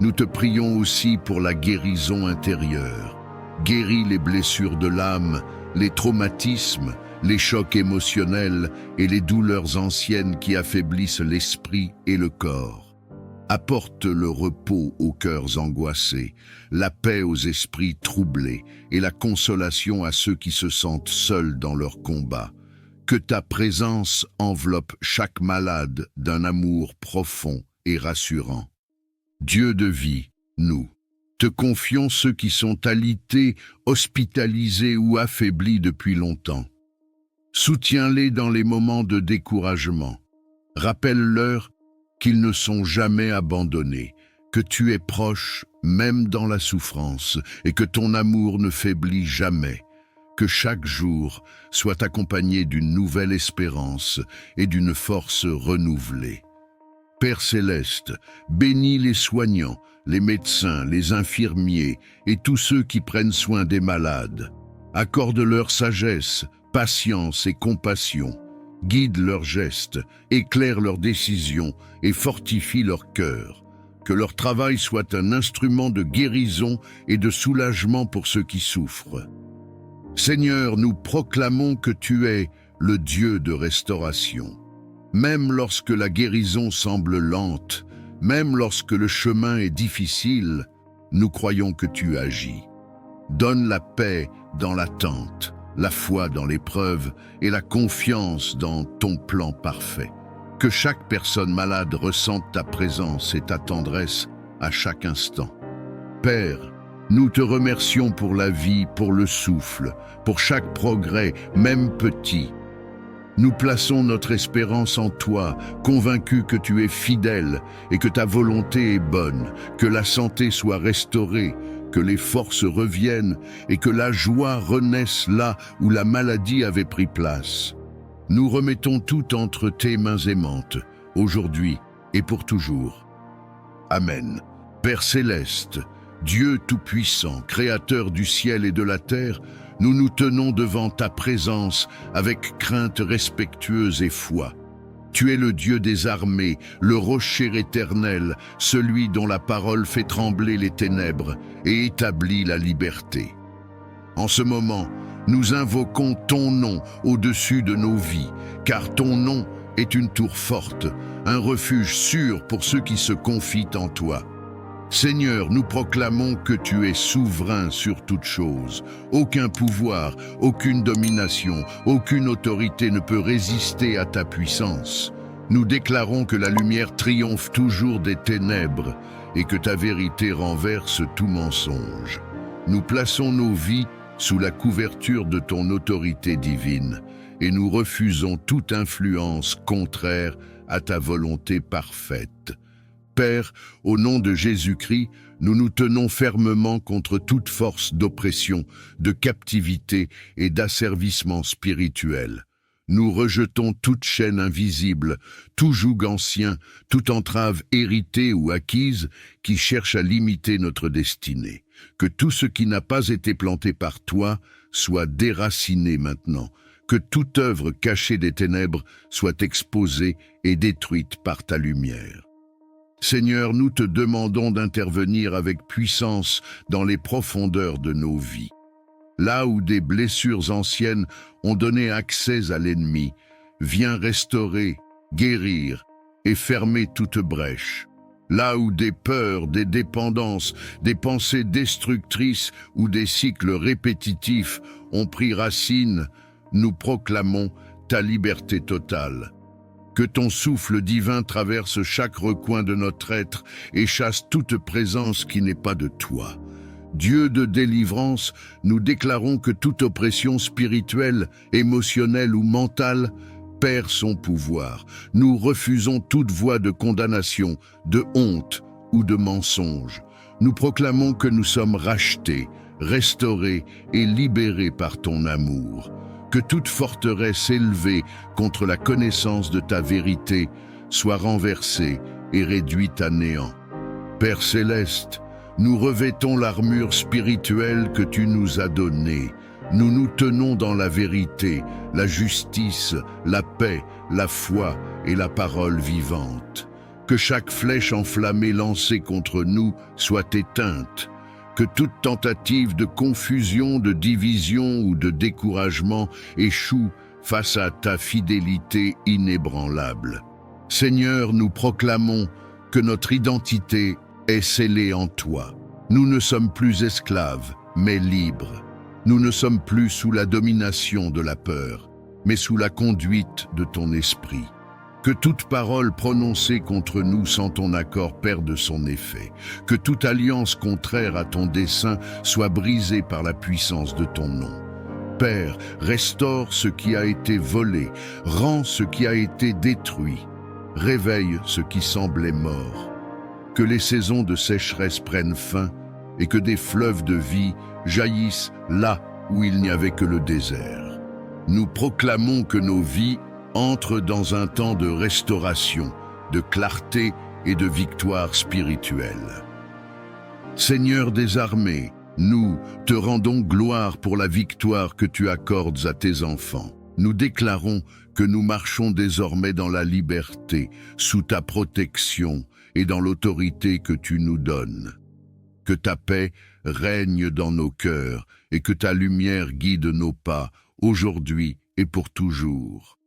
nous te prions aussi pour la guérison intérieure. Guéris les blessures de l'âme, les traumatismes, les chocs émotionnels et les douleurs anciennes qui affaiblissent l'esprit et le corps. Apporte le repos aux cœurs angoissés, la paix aux esprits troublés et la consolation à ceux qui se sentent seuls dans leur combat. Que ta présence enveloppe chaque malade d'un amour profond et rassurant. Dieu de vie, nous te confions ceux qui sont alités, hospitalisés ou affaiblis depuis longtemps. Soutiens-les dans les moments de découragement. Rappelle-leur qu'ils ne sont jamais abandonnés, que tu es proche même dans la souffrance et que ton amour ne faiblit jamais. Que chaque jour soit accompagné d'une nouvelle espérance et d'une force renouvelée. Père céleste, bénis les soignants, les médecins, les infirmiers et tous ceux qui prennent soin des malades. Accorde-leur sagesse, patience et compassion. Guide leurs gestes, éclaire leurs décisions et fortifie leur cœur. Que leur travail soit un instrument de guérison et de soulagement pour ceux qui souffrent. Seigneur, nous proclamons que tu es le Dieu de restauration. Même lorsque la guérison semble lente, même lorsque le chemin est difficile, nous croyons que tu agis. Donne la paix dans l'attente, la foi dans l'épreuve et la confiance dans ton plan parfait. Que chaque personne malade ressente ta présence et ta tendresse à chaque instant. Père, nous te remercions pour la vie, pour le souffle, pour chaque progrès, même petit. Nous plaçons notre espérance en toi, convaincus que tu es fidèle et que ta volonté est bonne, que la santé soit restaurée, que les forces reviennent et que la joie renaisse là où la maladie avait pris place. Nous remettons tout entre tes mains aimantes, aujourd'hui et pour toujours. Amen. Père céleste, Dieu tout-puissant, créateur du ciel et de la terre, nous nous tenons devant ta présence avec crainte respectueuse et foi. Tu es le Dieu des armées, le rocher éternel, celui dont la parole fait trembler les ténèbres et établit la liberté. En ce moment, nous invoquons ton nom au-dessus de nos vies, car ton nom est une tour forte, un refuge sûr pour ceux qui se confient en toi. Seigneur, nous proclamons que tu es souverain sur toute chose. Aucun pouvoir, aucune domination, aucune autorité ne peut résister à ta puissance. Nous déclarons que la lumière triomphe toujours des ténèbres et que ta vérité renverse tout mensonge. Nous plaçons nos vies sous la couverture de ton autorité divine et nous refusons toute influence contraire à ta volonté parfaite. Père, au nom de Jésus-Christ, nous nous tenons fermement contre toute force d'oppression, de captivité et d'asservissement spirituel. Nous rejetons toute chaîne invisible, tout joug ancien, toute entrave héritée ou acquise qui cherche à limiter notre destinée. Que tout ce qui n'a pas été planté par toi soit déraciné maintenant. Que toute œuvre cachée des ténèbres soit exposée et détruite par ta lumière. Seigneur, nous te demandons d'intervenir avec puissance dans les profondeurs de nos vies. Là où des blessures anciennes ont donné accès à l'ennemi, viens restaurer, guérir et fermer toute brèche. Là où des peurs, des dépendances, des pensées destructrices ou des cycles répétitifs ont pris racine, nous proclamons ta liberté totale. Que ton souffle divin traverse chaque recoin de notre être et chasse toute présence qui n'est pas de toi. Dieu de délivrance, nous déclarons que toute oppression spirituelle, émotionnelle ou mentale perd son pouvoir. Nous refusons toute voie de condamnation, de honte ou de mensonge. Nous proclamons que nous sommes rachetés, restaurés et libérés par ton amour. Que toute forteresse élevée contre la connaissance de ta vérité soit renversée et réduite à néant. Père céleste, nous revêtons l'armure spirituelle que tu nous as donnée. Nous nous tenons dans la vérité, la justice, la paix, la foi et la parole vivante. Que chaque flèche enflammée lancée contre nous soit éteinte. Que toute tentative de confusion, de division ou de découragement échoue face à ta fidélité inébranlable. Seigneur, nous proclamons que notre identité est scellée en toi. Nous ne sommes plus esclaves, mais libres. Nous ne sommes plus sous la domination de la peur, mais sous la conduite de ton esprit. Que toute parole prononcée contre nous sans ton accord perde son effet. Que toute alliance contraire à ton dessein soit brisée par la puissance de ton nom. Père, restaure ce qui a été volé, rends ce qui a été détruit, réveille ce qui semblait mort. Que les saisons de sécheresse prennent fin et que des fleuves de vie jaillissent là où il n'y avait que le désert. Nous proclamons que nos vies entrent dans un temps de restauration, de clarté et de victoire spirituelle. Seigneur des armées, nous te rendons gloire pour la victoire que tu accordes à tes enfants. Nous déclarons que nous marchons désormais dans la liberté, sous ta protection et dans l'autorité que tu nous donnes. Que ta paix règne dans nos cœurs et que ta lumière guide nos pas, aujourd'hui et pour toujours.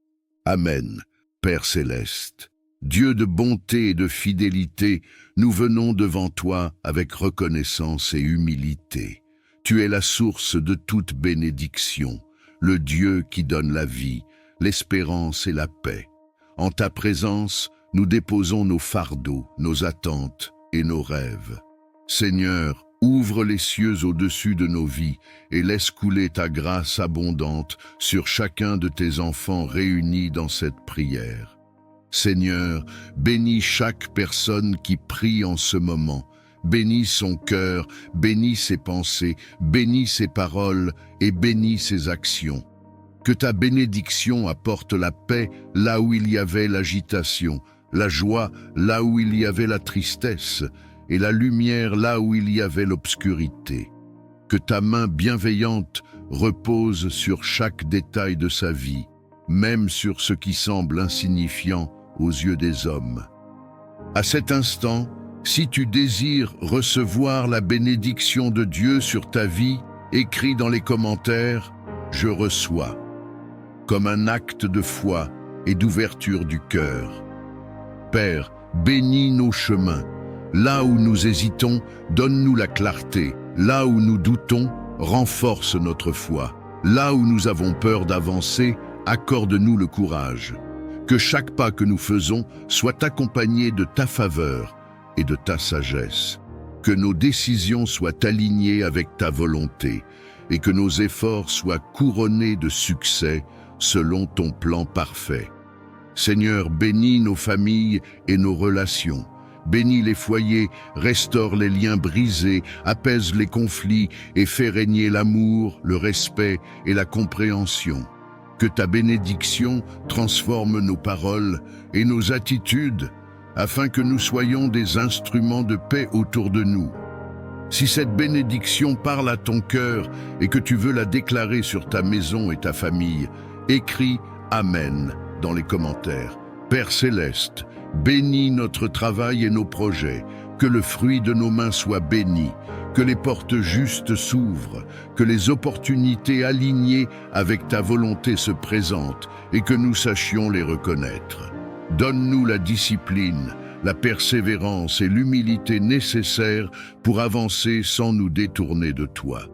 Amen, Père céleste. Dieu de bonté et de fidélité, nous venons devant toi avec reconnaissance et humilité. Tu es la source de toute bénédiction, le Dieu qui donne la vie, l'espérance et la paix. En ta présence, nous déposons nos fardeaux, nos attentes et nos rêves. Seigneur, ouvre les cieux au-dessus de nos vies et laisse couler ta grâce abondante sur chacun de tes enfants réunis dans cette prière. Seigneur, bénis chaque personne qui prie en ce moment. Bénis son cœur, bénis ses pensées, bénis ses paroles et bénis ses actions. Que ta bénédiction apporte la paix là où il y avait l'agitation, la joie là où il y avait la tristesse, et la lumière là où il y avait l'obscurité. Que ta main bienveillante repose sur chaque détail de sa vie, même sur ce qui semble insignifiant aux yeux des hommes. À cet instant, si tu désires recevoir la bénédiction de Dieu sur ta vie, écris dans les commentaires « Je reçois » comme un acte de foi et d'ouverture du cœur. Père, bénis nos chemins. Là où nous hésitons, donne-nous la clarté. Là où nous doutons, renforce notre foi. Là où nous avons peur d'avancer, accorde-nous le courage. Que chaque pas que nous faisons soit accompagné de ta faveur et de ta sagesse. Que nos décisions soient alignées avec ta volonté et que nos efforts soient couronnés de succès selon ton plan parfait. Seigneur, bénis nos familles et nos relations. Bénis les foyers, restaure les liens brisés, apaise les conflits et fais régner l'amour, le respect et la compréhension. Que ta bénédiction transforme nos paroles et nos attitudes afin que nous soyons des instruments de paix autour de nous. Si cette bénédiction parle à ton cœur et que tu veux la déclarer sur ta maison et ta famille, écris « Amen » dans les commentaires. Père céleste, bénis notre travail et nos projets, que le fruit de nos mains soit béni, que les portes justes s'ouvrent, que les opportunités alignées avec ta volonté se présentent et que nous sachions les reconnaître. Donne-nous la discipline, la persévérance et l'humilité nécessaires pour avancer sans nous détourner de toi.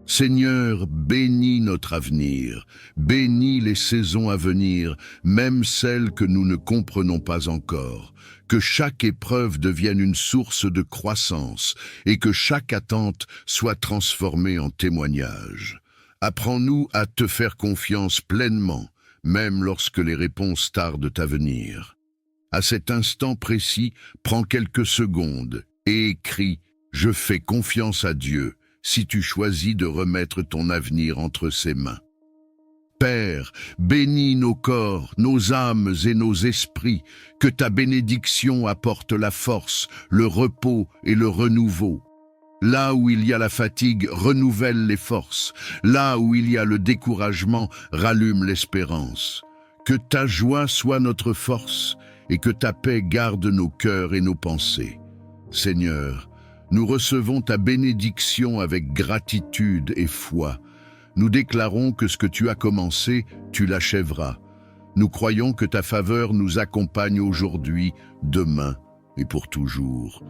Seigneur, bénis notre avenir, bénis les saisons à venir, même celles que nous ne comprenons pas encore. Que chaque épreuve devienne une source de croissance et que chaque attente soit transformée en témoignage. Apprends-nous à te faire confiance pleinement, même lorsque les réponses tardent à venir. À cet instant précis, prends quelques secondes et écris « Je fais confiance à Dieu » si tu choisis de remettre ton avenir entre ses mains. Père, bénis nos corps, nos âmes et nos esprits, que ta bénédiction apporte la force, le repos et le renouveau. Là où il y a la fatigue, renouvelle les forces. Là où il y a le découragement, rallume l'espérance. Que ta joie soit notre force et que ta paix garde nos cœurs et nos pensées. Seigneur, nous recevons ta bénédiction avec gratitude et foi. Nous déclarons que ce que tu as commencé, tu l'achèveras. Nous croyons que ta faveur nous accompagne aujourd'hui, demain et pour toujours.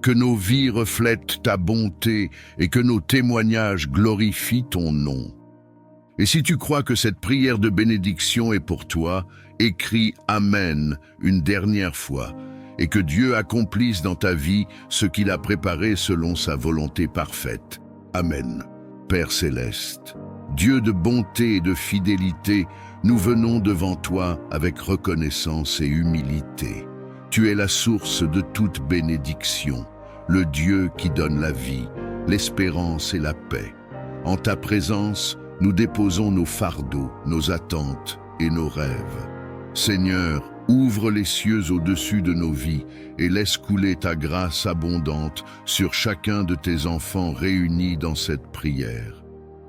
Que nos vies reflètent ta bonté et que nos témoignages glorifient ton nom. Et si tu crois que cette prière de bénédiction est pour toi, écris « Amen » une dernière fois, et que Dieu accomplisse dans ta vie ce qu'il a préparé selon sa volonté parfaite. Amen. Père céleste, Dieu de bonté et de fidélité, nous venons devant toi avec reconnaissance et humilité. Tu es la source de toute bénédiction, le Dieu qui donne la vie, l'espérance et la paix. En ta présence, nous déposons nos fardeaux, nos attentes et nos rêves. Seigneur, ouvre les cieux au-dessus de nos vies et laisse couler ta grâce abondante sur chacun de tes enfants réunis dans cette prière.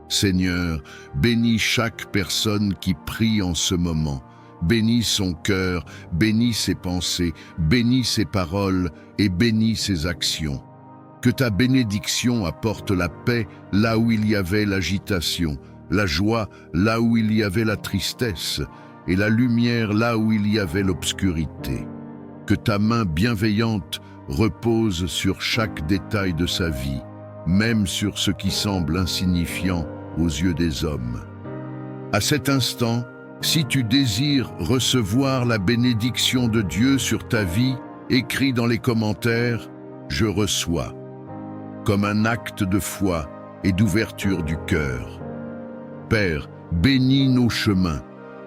Seigneur, bénis chaque personne qui prie en ce moment. Bénis son cœur, bénis ses pensées, bénis ses paroles et bénis ses actions. Que ta bénédiction apporte la paix là où il y avait l'agitation, la joie là où il y avait la tristesse et la lumière là où il y avait l'obscurité. Que ta main bienveillante repose sur chaque détail de sa vie, même sur ce qui semble insignifiant aux yeux des hommes. À cet instant, si tu désires recevoir la bénédiction de Dieu sur ta vie, écris dans les commentaires « Je reçois » comme un acte de foi et d'ouverture du cœur. Père, bénis nos chemins.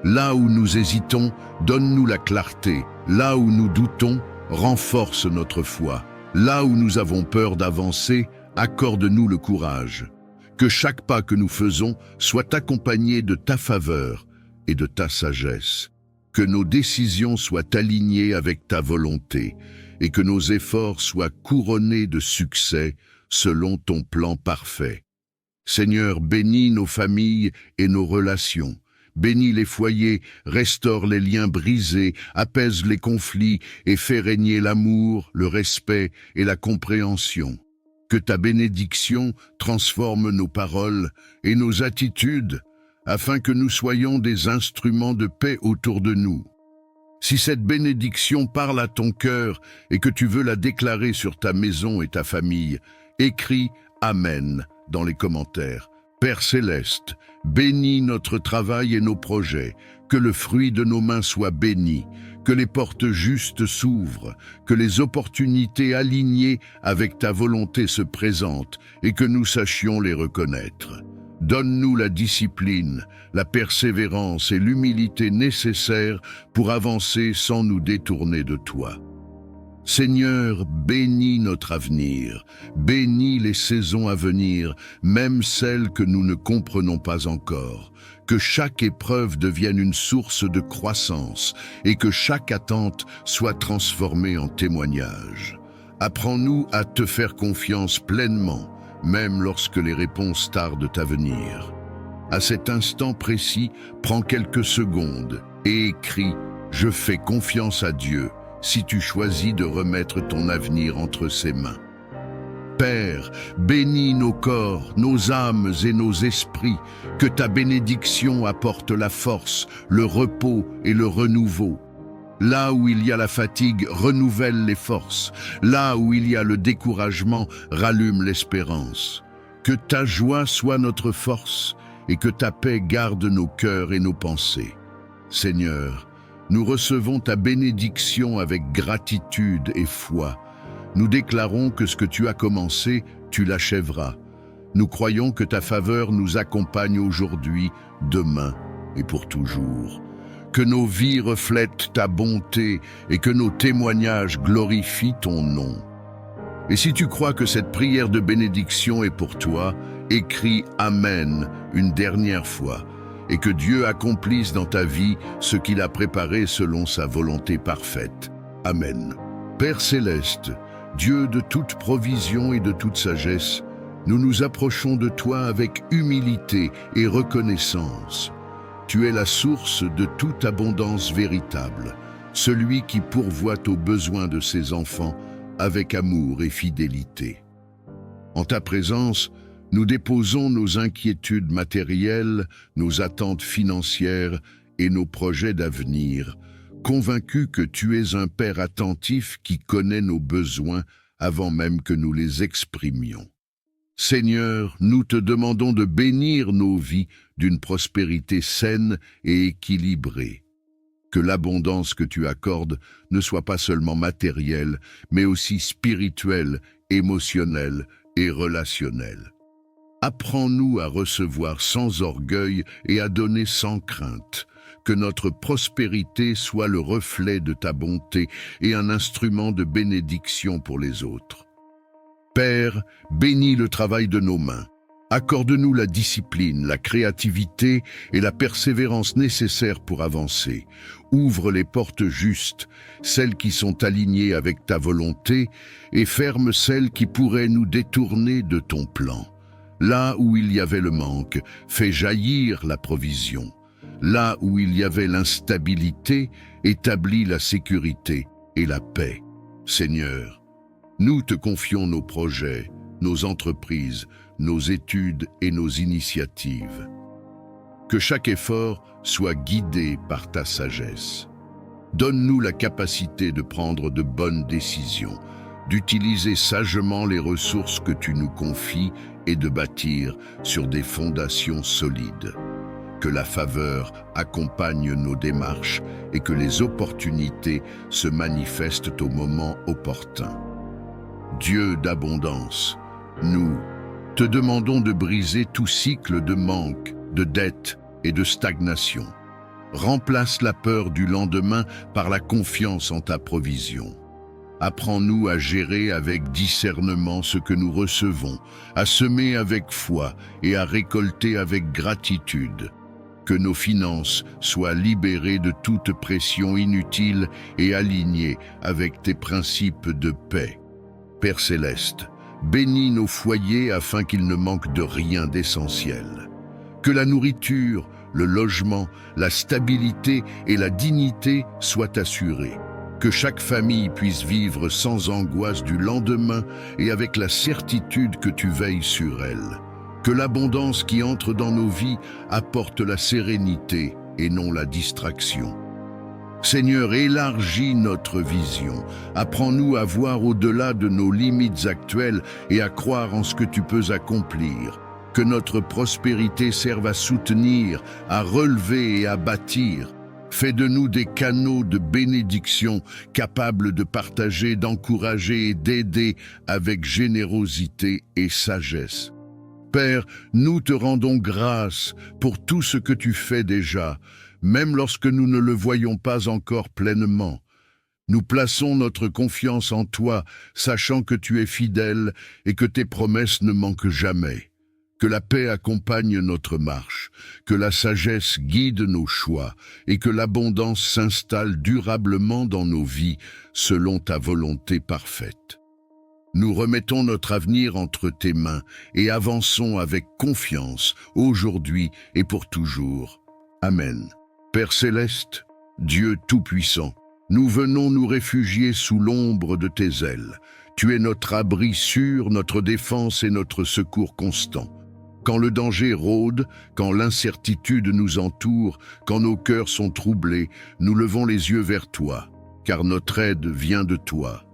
Là où nous hésitons, donne-nous la clarté. Là où nous doutons, renforce notre foi. Là où nous avons peur d'avancer, accorde-nous le courage. Que chaque pas que nous faisons soit accompagné de ta faveur et de ta sagesse. Que nos décisions soient alignées avec ta volonté et que nos efforts soient couronnés de succès selon ton plan parfait. Seigneur, bénis nos familles et nos relations. Bénis les foyers, restaure les liens brisés, apaise les conflits et fais régner l'amour, le respect et la compréhension. Que ta bénédiction transforme nos paroles et nos attitudes afin que nous soyons des instruments de paix autour de nous. Si cette bénédiction parle à ton cœur et que tu veux la déclarer sur ta maison et ta famille, écris « Amen » dans les commentaires. Père céleste, bénis notre travail et nos projets, que le fruit de nos mains soit béni, que les portes justes s'ouvrent, que les opportunités alignées avec ta volonté se présentent et que nous sachions les reconnaître. Donne-nous la discipline, la persévérance et l'humilité nécessaires pour avancer sans nous détourner de toi. Seigneur, bénis notre avenir, bénis les saisons à venir, même celles que nous ne comprenons pas encore. Que chaque épreuve devienne une source de croissance et que chaque attente soit transformée en témoignage. Apprends-nous à te faire confiance pleinement, même lorsque les réponses tardent à venir. À cet instant précis, prends quelques secondes et écris « Je fais confiance à Dieu » si tu choisis de remettre ton avenir entre ses mains. Père, bénis nos corps, nos âmes et nos esprits, que ta bénédiction apporte la force, le repos et le renouveau. Là où il y a la fatigue, renouvelle les forces. Là où il y a le découragement, rallume l'espérance. Que ta joie soit notre force et que ta paix garde nos cœurs et nos pensées. Seigneur, nous recevons ta bénédiction avec gratitude et foi. Nous déclarons que ce que tu as commencé, tu l'achèveras. Nous croyons que ta faveur nous accompagne aujourd'hui, demain et pour toujours. Que nos vies reflètent ta bonté et que nos témoignages glorifient ton nom. Et si tu crois que cette prière de bénédiction est pour toi, écris « Amen » une dernière fois, et que Dieu accomplisse dans ta vie ce qu'il a préparé selon sa volonté parfaite. Amen. Père céleste, Dieu de bonté et de fidélité, nous venons devant toi avec reconnaissance et humilité. Tu es la source de toute bénédiction, le Dieu qui donne la vie, l'espérance et la paix. En ta présence, nous déposons nos fardeaux, nos attentes et nos rêves. Seigneur, ouvre les cieux au-dessus de nos vies et laisse couler ta grâce abondante sur chacun de tes enfants réunis dans cette prière. Seigneur, et que Dieu accomplisse dans ta vie ce qu'il a préparé selon sa volonté parfaite. Amen. Père céleste, Dieu de toute provision et de toute sagesse, nous nous approchons de toi avec humilité et reconnaissance. Tu es la source de toute abondance véritable, celui qui pourvoit aux besoins de ses enfants avec amour et fidélité. En ta présence, nous déposons nos inquiétudes matérielles, nos attentes financières et nos projets d'avenir, convaincus que tu es un Père attentif qui connaît nos besoins avant même que nous les exprimions. Seigneur, nous te demandons de bénir nos vies d'une prospérité saine et équilibrée. Que l'abondance que tu accordes ne soit pas seulement matérielle, mais aussi spirituelle, émotionnelle et relationnelle. Apprends-nous à recevoir sans orgueil et à donner sans crainte. Que notre prospérité soit le reflet de ta bonté et un instrument de bénédiction pour les autres. Père, bénis le travail de nos mains. Accorde-nous la discipline, la créativité et la persévérance nécessaires pour avancer. Ouvre les portes justes, celles qui sont alignées avec ta volonté, et ferme celles qui pourraient nous détourner de ton plan. Là où il y avait le manque, fais jaillir la provision. Là où il y avait l'instabilité, établis la sécurité et la paix. Seigneur, nous te confions nos projets, nos entreprises, nos études et nos initiatives. Que chaque effort soit guidé par ta sagesse. Donne-nous la capacité de prendre de bonnes décisions, d'utiliser sagement les ressources que tu nous confies et de bâtir sur des fondations solides. Que la faveur accompagne nos démarches et que les opportunités se manifestent au moment opportun. Dieu d'abondance, nous te demandons de briser tout cycle de manque, de dette et de stagnation. Remplace la peur du lendemain par la confiance en ta provision. Apprends-nous à gérer avec discernement ce que nous recevons, à semer avec foi et à récolter avec gratitude. Que nos finances soient libérées de toute pression inutile et alignées avec tes principes de paix. Père céleste, bénis nos foyers afin qu'ils ne manquent de rien d'essentiel. Que la nourriture, le logement, la stabilité et la dignité soient assurés. Que chaque famille puisse vivre sans angoisse du lendemain et avec la certitude que tu veilles sur elle. Que l'abondance qui entre dans nos vies apporte la sérénité et non la distraction. Seigneur, élargis notre vision. Apprends-nous à voir au-delà de nos limites actuelles et à croire en ce que tu peux accomplir. Que notre prospérité serve à soutenir, à relever et à bâtir. Fais de nous des canaux de bénédiction capables de partager, d'encourager et d'aider avec générosité et sagesse. Père, nous te rendons grâce pour tout ce que tu fais déjà, même lorsque nous ne le voyons pas encore pleinement. Nous plaçons notre confiance en toi, sachant que tu es fidèle et que tes promesses ne manquent jamais. Que la paix accompagne notre marche, que la sagesse guide nos choix et que l'abondance s'installe durablement dans nos vies selon ta volonté parfaite. Nous remettons notre avenir entre tes mains et avançons avec confiance aujourd'hui et pour toujours. Amen. Père céleste, Dieu tout-puissant, nous venons nous réfugier sous l'ombre de tes ailes. Tu es notre abri sûr, notre défense et notre secours constant. Quand le danger rôde, quand l'incertitude nous entoure, quand nos cœurs sont troublés, nous levons les yeux vers toi, car notre aide vient de toi.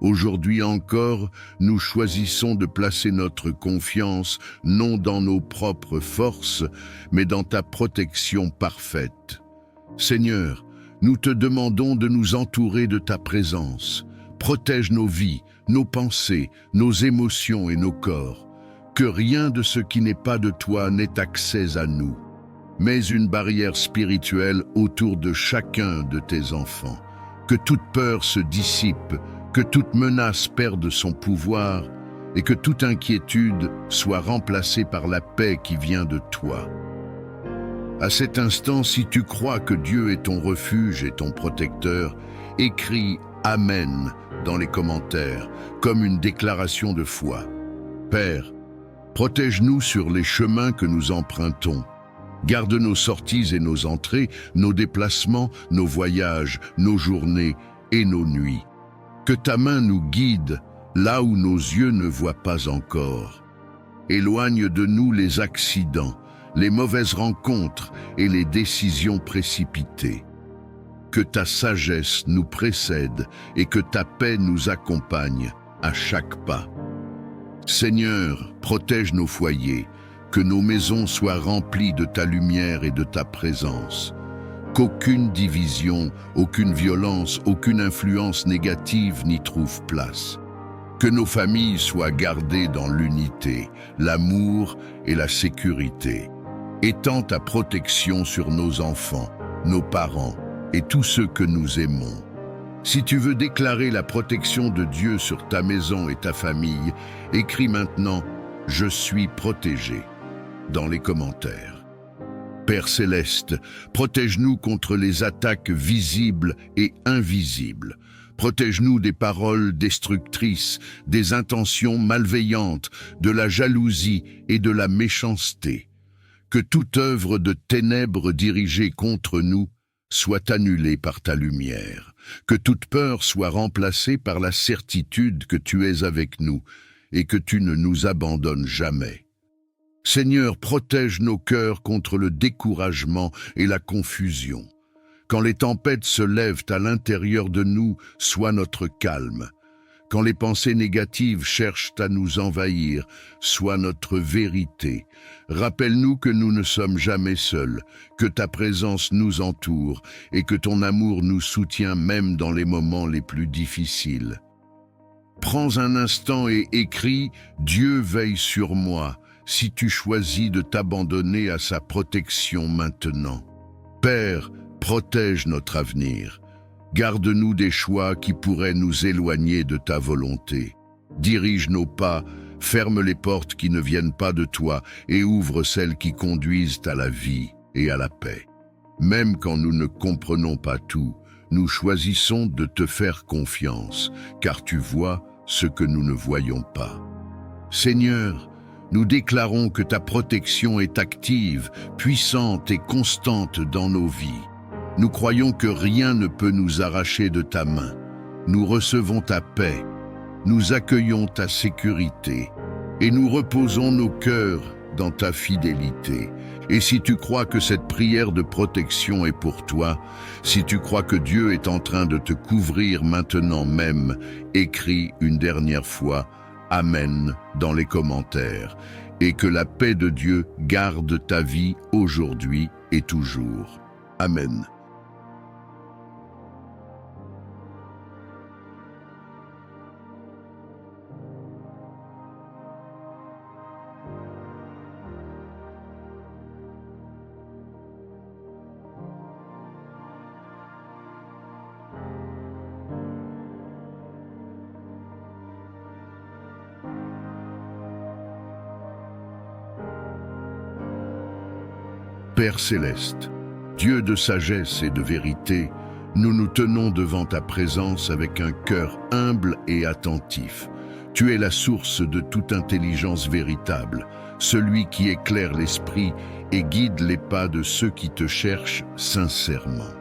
Aujourd'hui encore, nous choisissons de placer notre confiance non dans nos propres forces, mais dans ta protection parfaite. Seigneur, nous te demandons de nous entourer de ta présence. Protège nos vies, nos pensées, nos émotions et nos corps. Que rien de ce qui n'est pas de toi n'ait accès à nous. Mets une barrière spirituelle autour de chacun de tes enfants. Que toute peur se dissipe, que toute menace perde son pouvoir et que toute inquiétude soit remplacée par la paix qui vient de toi. À cet instant, si tu crois que Dieu est ton refuge et ton protecteur, écris « Amen » dans les commentaires, comme une déclaration de foi. Père, protège-nous sur les chemins que nous empruntons. Garde nos sorties et nos entrées, nos déplacements, nos voyages, nos journées et nos nuits. Que ta main nous guide là où nos yeux ne voient pas encore. Éloigne de nous les accidents, les mauvaises rencontres et les décisions précipitées. Que ta sagesse nous précède et que ta paix nous accompagne à chaque pas. Seigneur, protège nos foyers, que nos maisons soient remplies de ta lumière et de ta présence. Qu'aucune division, aucune violence, aucune influence négative n'y trouve place. Que nos familles soient gardées dans l'unité, l'amour et la sécurité. Étends ta protection sur nos enfants, nos parents et tous ceux que nous aimons. Si tu veux déclarer la protection de Dieu sur ta maison et ta famille, écris maintenant « Je suis protégé » dans les commentaires. Père céleste, protège-nous contre les attaques visibles et invisibles. Protège-nous des paroles destructrices, des intentions malveillantes, de la jalousie et de la méchanceté. Que toute œuvre de ténèbres dirigée contre nous soit annulée par ta lumière. Que toute peur soit remplacée par la certitude que tu es avec nous et que tu ne nous abandonnes jamais. Seigneur, protège nos cœurs contre le découragement et la confusion. Quand les tempêtes se lèvent à l'intérieur de nous, sois notre calme. Quand les pensées négatives cherchent à nous envahir, sois notre vérité. Rappelle-nous que nous ne sommes jamais seuls, que ta présence nous entoure et que ton amour nous soutient même dans les moments les plus difficiles. Prends un instant et écris « Dieu veille sur moi » si tu choisis de t'abandonner à sa protection maintenant. Père, protège notre avenir. Garde-nous des choix qui pourraient nous éloigner de ta volonté. Dirige nos pas, ferme les portes qui ne viennent pas de toi et ouvre celles qui conduisent à la vie et à la paix. Même quand nous ne comprenons pas tout, nous choisissons de te faire confiance, car tu vois ce que nous ne voyons pas. Seigneur, nous déclarons que ta protection est active, puissante et constante dans nos vies. Nous croyons que rien ne peut nous arracher de ta main. Nous recevons ta paix, nous accueillons ta sécurité et nous reposons nos cœurs dans ta fidélité. Et si tu crois que cette prière de protection est pour toi, si tu crois que Dieu est en train de te couvrir maintenant même, écris une dernière fois « Amen » dans les commentaires et que la paix de Dieu garde ta vie aujourd'hui et toujours. Amen. Père céleste, Dieu de sagesse et de vérité, nous nous tenons devant ta présence avec un cœur humble et attentif. Tu es la source de toute intelligence véritable, celui qui éclaire l'esprit et guide les pas de ceux qui te cherchent sincèrement.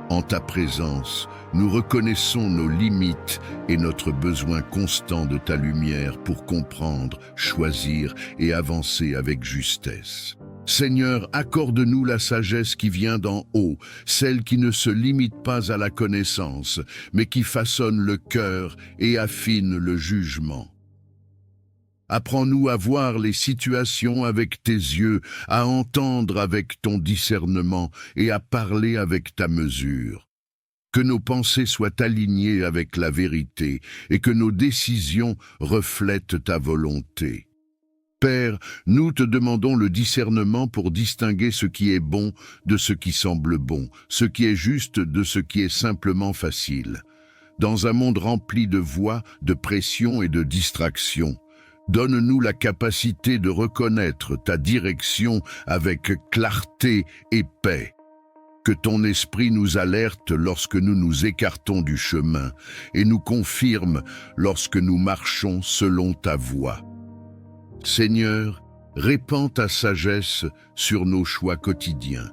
En ta présence, nous reconnaissons nos limites et notre besoin constant de ta lumière pour comprendre, choisir et avancer avec justesse. Seigneur, accorde-nous la sagesse qui vient d'en haut, celle qui ne se limite pas à la connaissance, mais qui façonne le cœur et affine le jugement. Apprends-nous à voir les situations avec tes yeux, à entendre avec ton discernement et à parler avec ta mesure. Que nos pensées soient alignées avec la vérité et que nos décisions reflètent ta volonté. Père, nous te demandons le discernement pour distinguer ce qui est bon de ce qui semble bon, ce qui est juste de ce qui est simplement facile. Dans un monde rempli de voix, de pression et de distractions, Donne-nous la capacité de reconnaître ta direction avec clarté et paix. Que ton esprit nous alerte lorsque nous nous écartons du chemin et nous confirme lorsque nous marchons selon ta voie. Seigneur, répands ta sagesse sur nos choix quotidiens,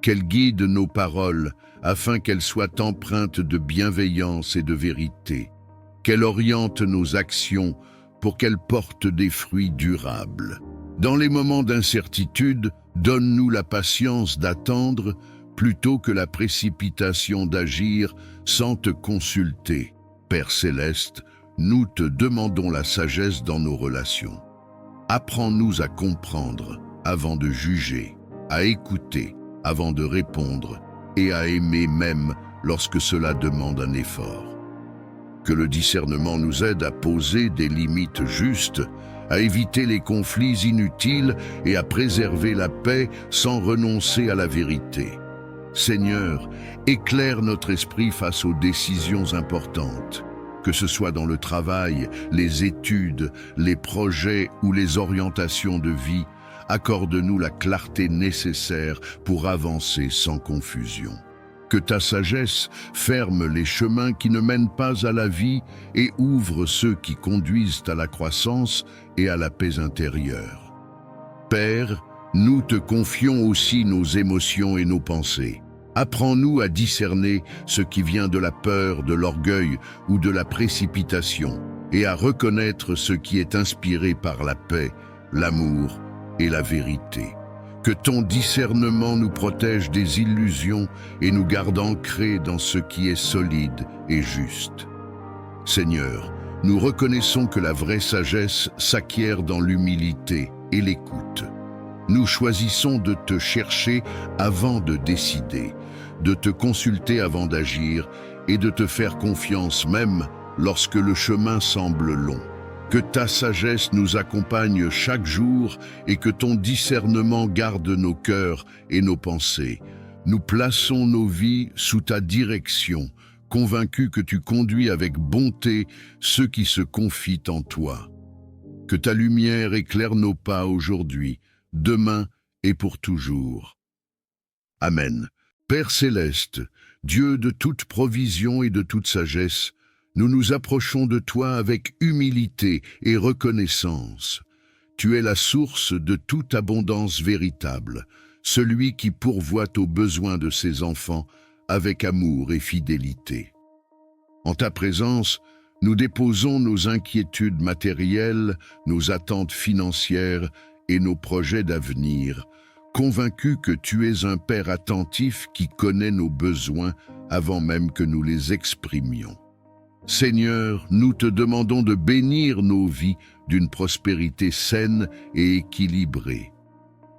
qu'elle guide nos paroles afin qu'elles soient empreintes de bienveillance et de vérité, qu'elle oriente nos actions pour qu'elles portent des fruits durables. Dans les moments d'incertitude, donne-nous la patience d'attendre plutôt que la précipitation d'agir sans te consulter. Père céleste, nous te demandons la sagesse dans nos relations. Apprends-nous à comprendre avant de juger, à écouter avant de répondre et à aimer même lorsque cela demande un effort. Que le discernement nous aide à poser des limites justes, à éviter les conflits inutiles et à préserver la paix sans renoncer à la vérité. Seigneur, éclaire notre esprit face aux décisions importantes, que ce soit dans le travail, les études, les projets ou les orientations de vie. Accorde-nous la clarté nécessaire pour avancer sans confusion. Que ta sagesse ferme les chemins qui ne mènent pas à la vie et ouvre ceux qui conduisent à la croissance et à la paix intérieure. Père, nous te confions aussi nos émotions et nos pensées. Apprends-nous à discerner ce qui vient de la peur, de l'orgueil ou de la précipitation, et à reconnaître ce qui est inspiré par la paix, l'amour et la vérité. Que ton discernement nous protège des illusions et nous garde ancrés dans ce qui est solide et juste. Seigneur, nous reconnaissons que la vraie sagesse s'acquiert dans l'humilité et l'écoute. Nous choisissons de te chercher avant de décider, de te consulter avant d'agir et de te faire confiance même lorsque le chemin semble long. Que ta sagesse nous accompagne chaque jour et que ton discernement garde nos cœurs et nos pensées. Nous plaçons nos vies sous ta direction, convaincus que tu conduis avec bonté ceux qui se confient en toi. Que ta lumière éclaire nos pas aujourd'hui, demain et pour toujours. Amen. Père céleste, Dieu de toute provision et de toute sagesse, nous nous approchons de toi avec humilité et reconnaissance. Tu es la source de toute abondance véritable, celui qui pourvoit aux besoins de ses enfants avec amour et fidélité. En ta présence, nous déposons nos inquiétudes matérielles, nos attentes financières et nos projets d'avenir, convaincus que tu es un Père attentif qui connaît nos besoins avant même que nous les exprimions. Seigneur, nous te demandons de bénir nos vies d'une prospérité saine et équilibrée.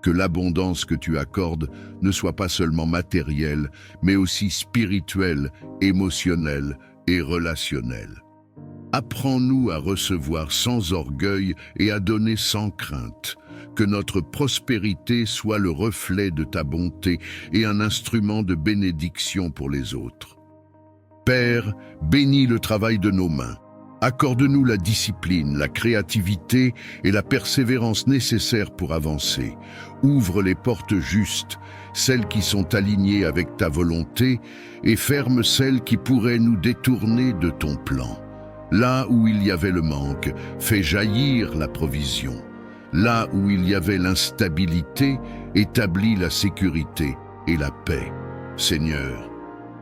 Que l'abondance que tu accordes ne soit pas seulement matérielle, mais aussi spirituelle, émotionnelle et relationnelle. Apprends-nous à recevoir sans orgueil et à donner sans crainte. Que notre prospérité soit le reflet de ta bonté et un instrument de bénédiction pour les autres. Père, bénis le travail de nos mains. Accorde-nous la discipline, la créativité et la persévérance nécessaires pour avancer. Ouvre les portes justes, celles qui sont alignées avec ta volonté, et ferme celles qui pourraient nous détourner de ton plan. Là où il y avait le manque, fais jaillir la provision. Là où il y avait l'instabilité, établis la sécurité et la paix. Seigneur,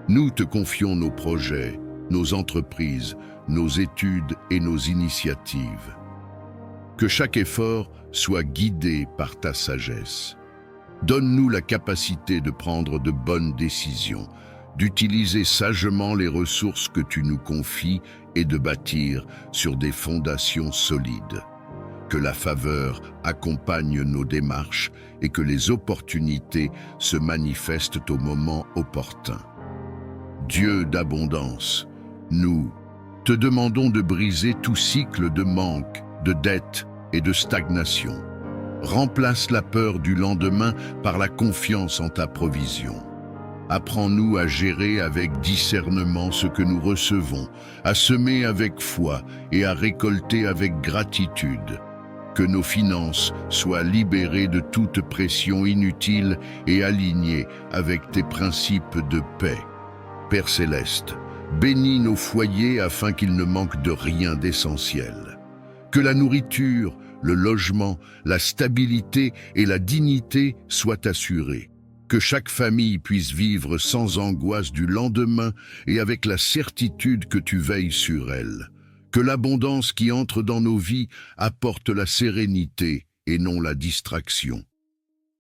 nous te confions nos projets, nos entreprises, nos études et nos initiatives. Que chaque effort soit guidé par ta sagesse. Donne-nous la capacité de prendre de bonnes décisions, d'utiliser sagement les ressources que tu nous confies et de bâtir sur des fondations solides. Que la faveur accompagne nos démarches et que les opportunités se manifestent au moment opportun. Dieu d'abondance, nous te demandons de briser tout cycle de manque, de dette et de stagnation. Remplace la peur du lendemain par la confiance en ta provision. Apprends-nous à gérer avec discernement ce que nous recevons, à semer avec foi et à récolter avec gratitude. Que nos finances soient libérées de toute pression inutile et alignées avec tes principes de paix. Père céleste, bénis nos foyers afin qu'ils ne manquent de rien d'essentiel. Que la nourriture, le logement, la stabilité et la dignité soient assurés. Que chaque famille puisse vivre sans angoisse du lendemain et avec la certitude que tu veilles sur elle. Que l'abondance qui entre dans nos vies apporte la sérénité et non la distraction.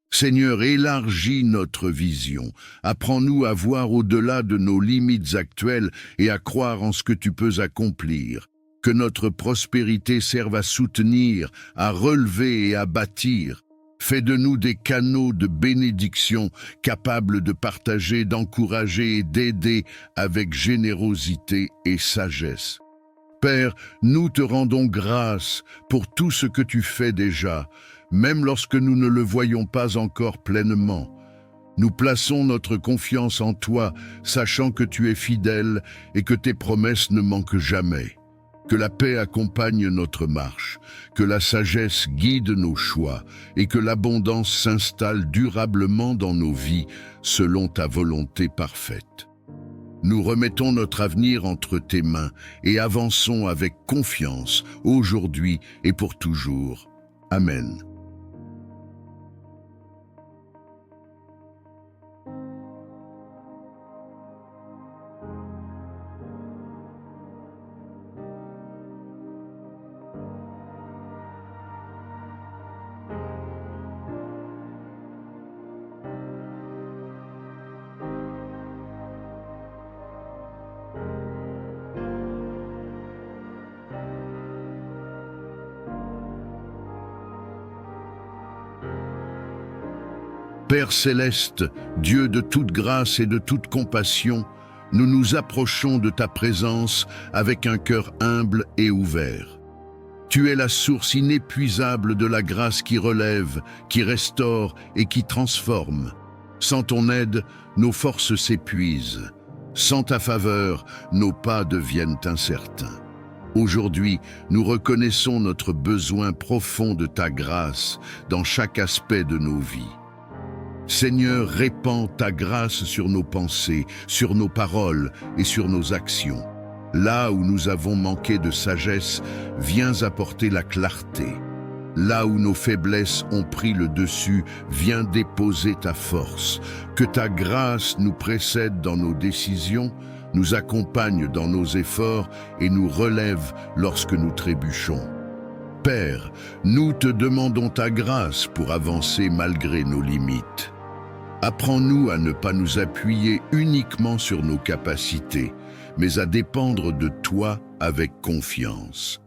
Seigneur, élargis notre vision. Apprends-nous à voir au-delà de nos limites actuelles et à croire en ce que tu peux accomplir. Que notre prospérité serve à soutenir, à relever et à bâtir. Fais de nous des canaux de bénédiction capables de partager, d'encourager et d'aider avec générosité et sagesse. Père, nous te rendons grâce pour tout ce que tu fais déjà, même lorsque nous ne le voyons pas encore pleinement. Nous plaçons notre confiance en toi, sachant que tu es fidèle et que tes promesses ne manquent jamais. Que la paix accompagne notre marche, que la sagesse guide nos choix et que l'abondance s'installe durablement dans nos vies selon ta volonté parfaite. Nous remettons notre avenir entre tes mains et avançons avec confiance aujourd'hui et pour toujours. Amen. Père céleste, Dieu de toute grâce et de toute compassion, nous nous approchons de ta présence avec un cœur humble et ouvert. Tu es la source inépuisable de la grâce qui relève, qui restaure et qui transforme. Sans ton aide, nos forces s'épuisent. Sans ta faveur, nos pas deviennent incertains. Aujourd'hui, nous reconnaissons notre besoin profond de ta grâce dans chaque aspect de nos vies. Seigneur, répands ta grâce sur nos pensées, sur nos paroles et sur nos actions. Là où nous avons manqué de sagesse, viens apporter la clarté. Là où nos faiblesses ont pris le dessus, viens déposer ta force. Que ta grâce nous précède dans nos décisions, nous accompagne dans nos efforts et nous relève lorsque nous trébuchons. Père, nous te demandons ta grâce pour avancer malgré nos limites. Apprends-nous à ne pas nous appuyer uniquement sur nos capacités, mais à dépendre de toi avec confiance.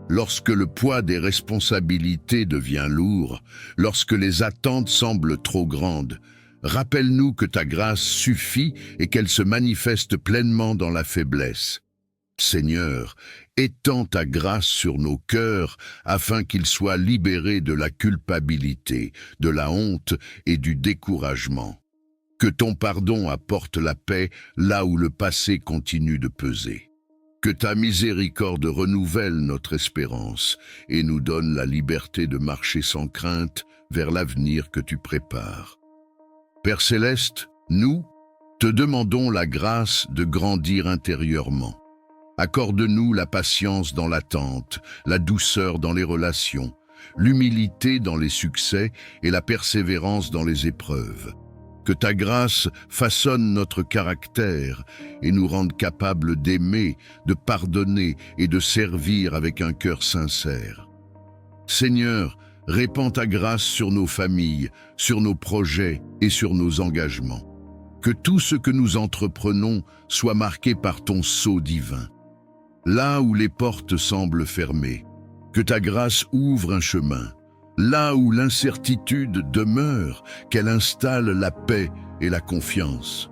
Lorsque le poids des responsabilités devient lourd, lorsque les attentes semblent trop grandes, rappelle-nous que ta grâce suffit et qu'elle se manifeste pleinement dans la faiblesse. Seigneur, étends ta grâce sur nos cœurs afin qu'ils soient libérés de la culpabilité, de la honte et du découragement. Que ton pardon apporte la paix là où le passé continue de peser. Que ta miséricorde renouvelle notre espérance et nous donne la liberté de marcher sans crainte vers l'avenir que tu prépares. Père céleste, nous te demandons la grâce de grandir intérieurement. Accorde-nous la patience dans l'attente, la douceur dans les relations, l'humilité dans les succès et la persévérance dans les épreuves. Que ta grâce façonne notre caractère et nous rende capables d'aimer, de pardonner et de servir avec un cœur sincère. Seigneur, répands ta grâce sur nos familles, sur nos projets et sur nos engagements. Que tout ce que nous entreprenons soit marqué par ton sceau divin. Là où les portes semblent fermées, que ta grâce ouvre un chemin. Là où l'incertitude demeure, qu'elle installe la paix et la confiance.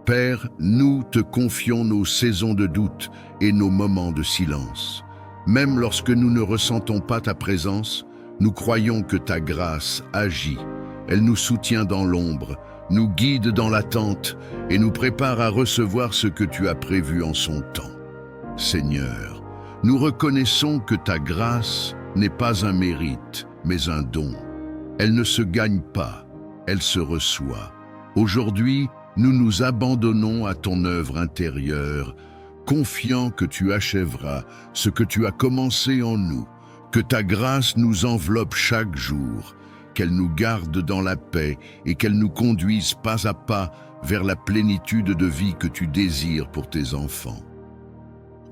Père, nous te confions nos saisons de doute et nos moments de silence. Même lorsque nous ne ressentons pas ta présence, nous croyons que ta grâce agit. Elle nous soutient dans l'ombre, nous guide dans l'attente et nous prépare à recevoir ce que tu as prévu en son temps. Seigneur, nous reconnaissons que ta grâce n'est pas un mérite, mais un don. Elle ne se gagne pas, elle se reçoit. Aujourd'hui, nous nous abandonnons à ton œuvre intérieure, confiant que tu achèveras ce que tu as commencé en nous, que ta grâce nous enveloppe chaque jour, qu'elle nous garde dans la paix et qu'elle nous conduise pas à pas vers la plénitude de vie que tu désires pour tes enfants.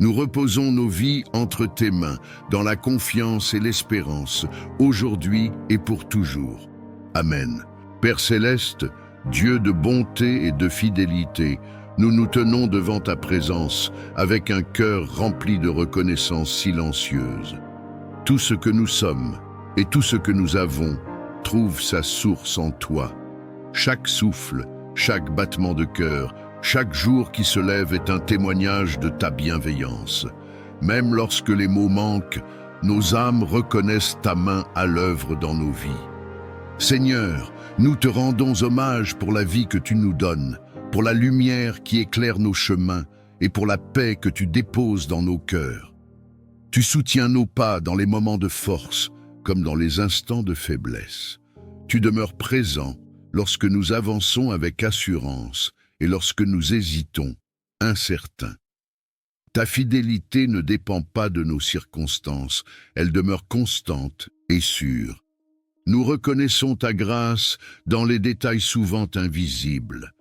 Nous reposons nos vies entre tes mains, dans la confiance et l'espérance, aujourd'hui et pour toujours. Amen. Père céleste, Dieu de bonté et de fidélité, nous nous tenons devant ta présence avec un cœur rempli de reconnaissance silencieuse. Tout ce que nous sommes et tout ce que nous avons trouve sa source en toi. Chaque souffle, chaque battement de cœur, chaque jour qui se lève est un témoignage de ta bienveillance. Même lorsque les mots manquent, nos âmes reconnaissent ta main à l'œuvre dans nos vies. Seigneur, nous te rendons hommage pour la vie que tu nous donnes, pour la lumière qui éclaire nos chemins et pour la paix que tu déposes dans nos cœurs. Tu soutiens nos pas dans les moments de force comme dans les instants de faiblesse. Tu demeures présent lorsque nous avançons avec assurance et lorsque nous hésitons, incertains. Ta fidélité ne dépend pas de nos circonstances, elle demeure constante et sûre. Nous reconnaissons ta grâce dans les détails souvent invisibles,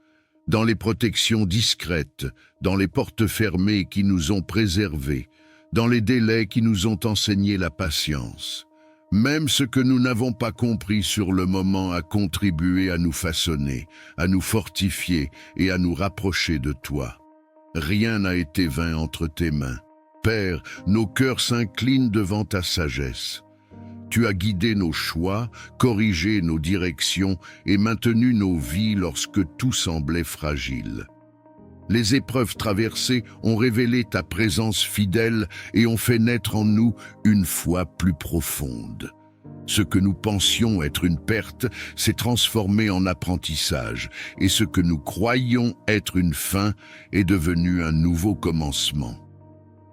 dans les protections discrètes, dans les portes fermées qui nous ont préservés, dans les délais qui nous ont enseigné la patience. Même ce que nous n'avons pas compris sur le moment a contribué à nous façonner, à nous fortifier et à nous rapprocher de toi. Rien n'a été vain entre tes mains. Père, nos cœurs s'inclinent devant ta sagesse. Tu as guidé nos choix, corrigé nos directions et maintenu nos vies lorsque tout semblait fragile. Les épreuves traversées ont révélé ta présence fidèle et ont fait naître en nous une foi plus profonde. Ce que nous pensions être une perte s'est transformé en apprentissage, et ce que nous croyions être une fin est devenu un nouveau commencement.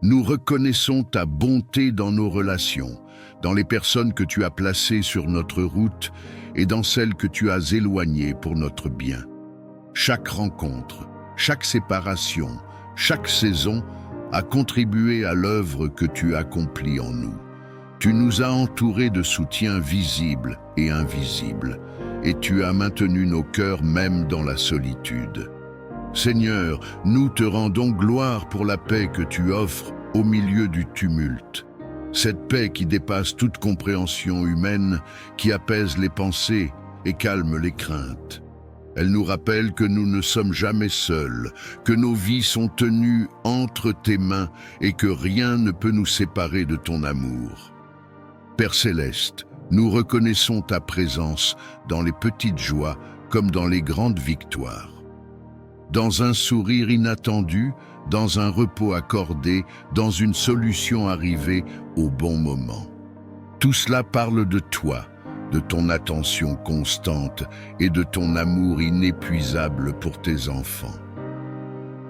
Nous reconnaissons ta bonté dans nos relations, dans les personnes que tu as placées sur notre route et dans celles que tu as éloignées pour notre bien. Chaque rencontre, chaque séparation, chaque saison a contribué à l'œuvre que tu accomplis en nous. Tu nous as entourés de soutien visible et invisible, et tu as maintenu nos cœurs même dans la solitude. Seigneur, nous te rendons gloire pour la paix que tu offres au milieu du tumulte. Cette paix qui dépasse toute compréhension humaine, qui apaise les pensées et calme les craintes. Elle nous rappelle que nous ne sommes jamais seuls, que nos vies sont tenues entre tes mains et que rien ne peut nous séparer de ton amour. Père céleste, nous reconnaissons ta présence dans les petites joies comme dans les grandes victoires. Dans un sourire inattendu, dans un repos accordé, dans une solution arrivée au bon moment. Tout cela parle de toi, de ton attention constante et de ton amour inépuisable pour tes enfants.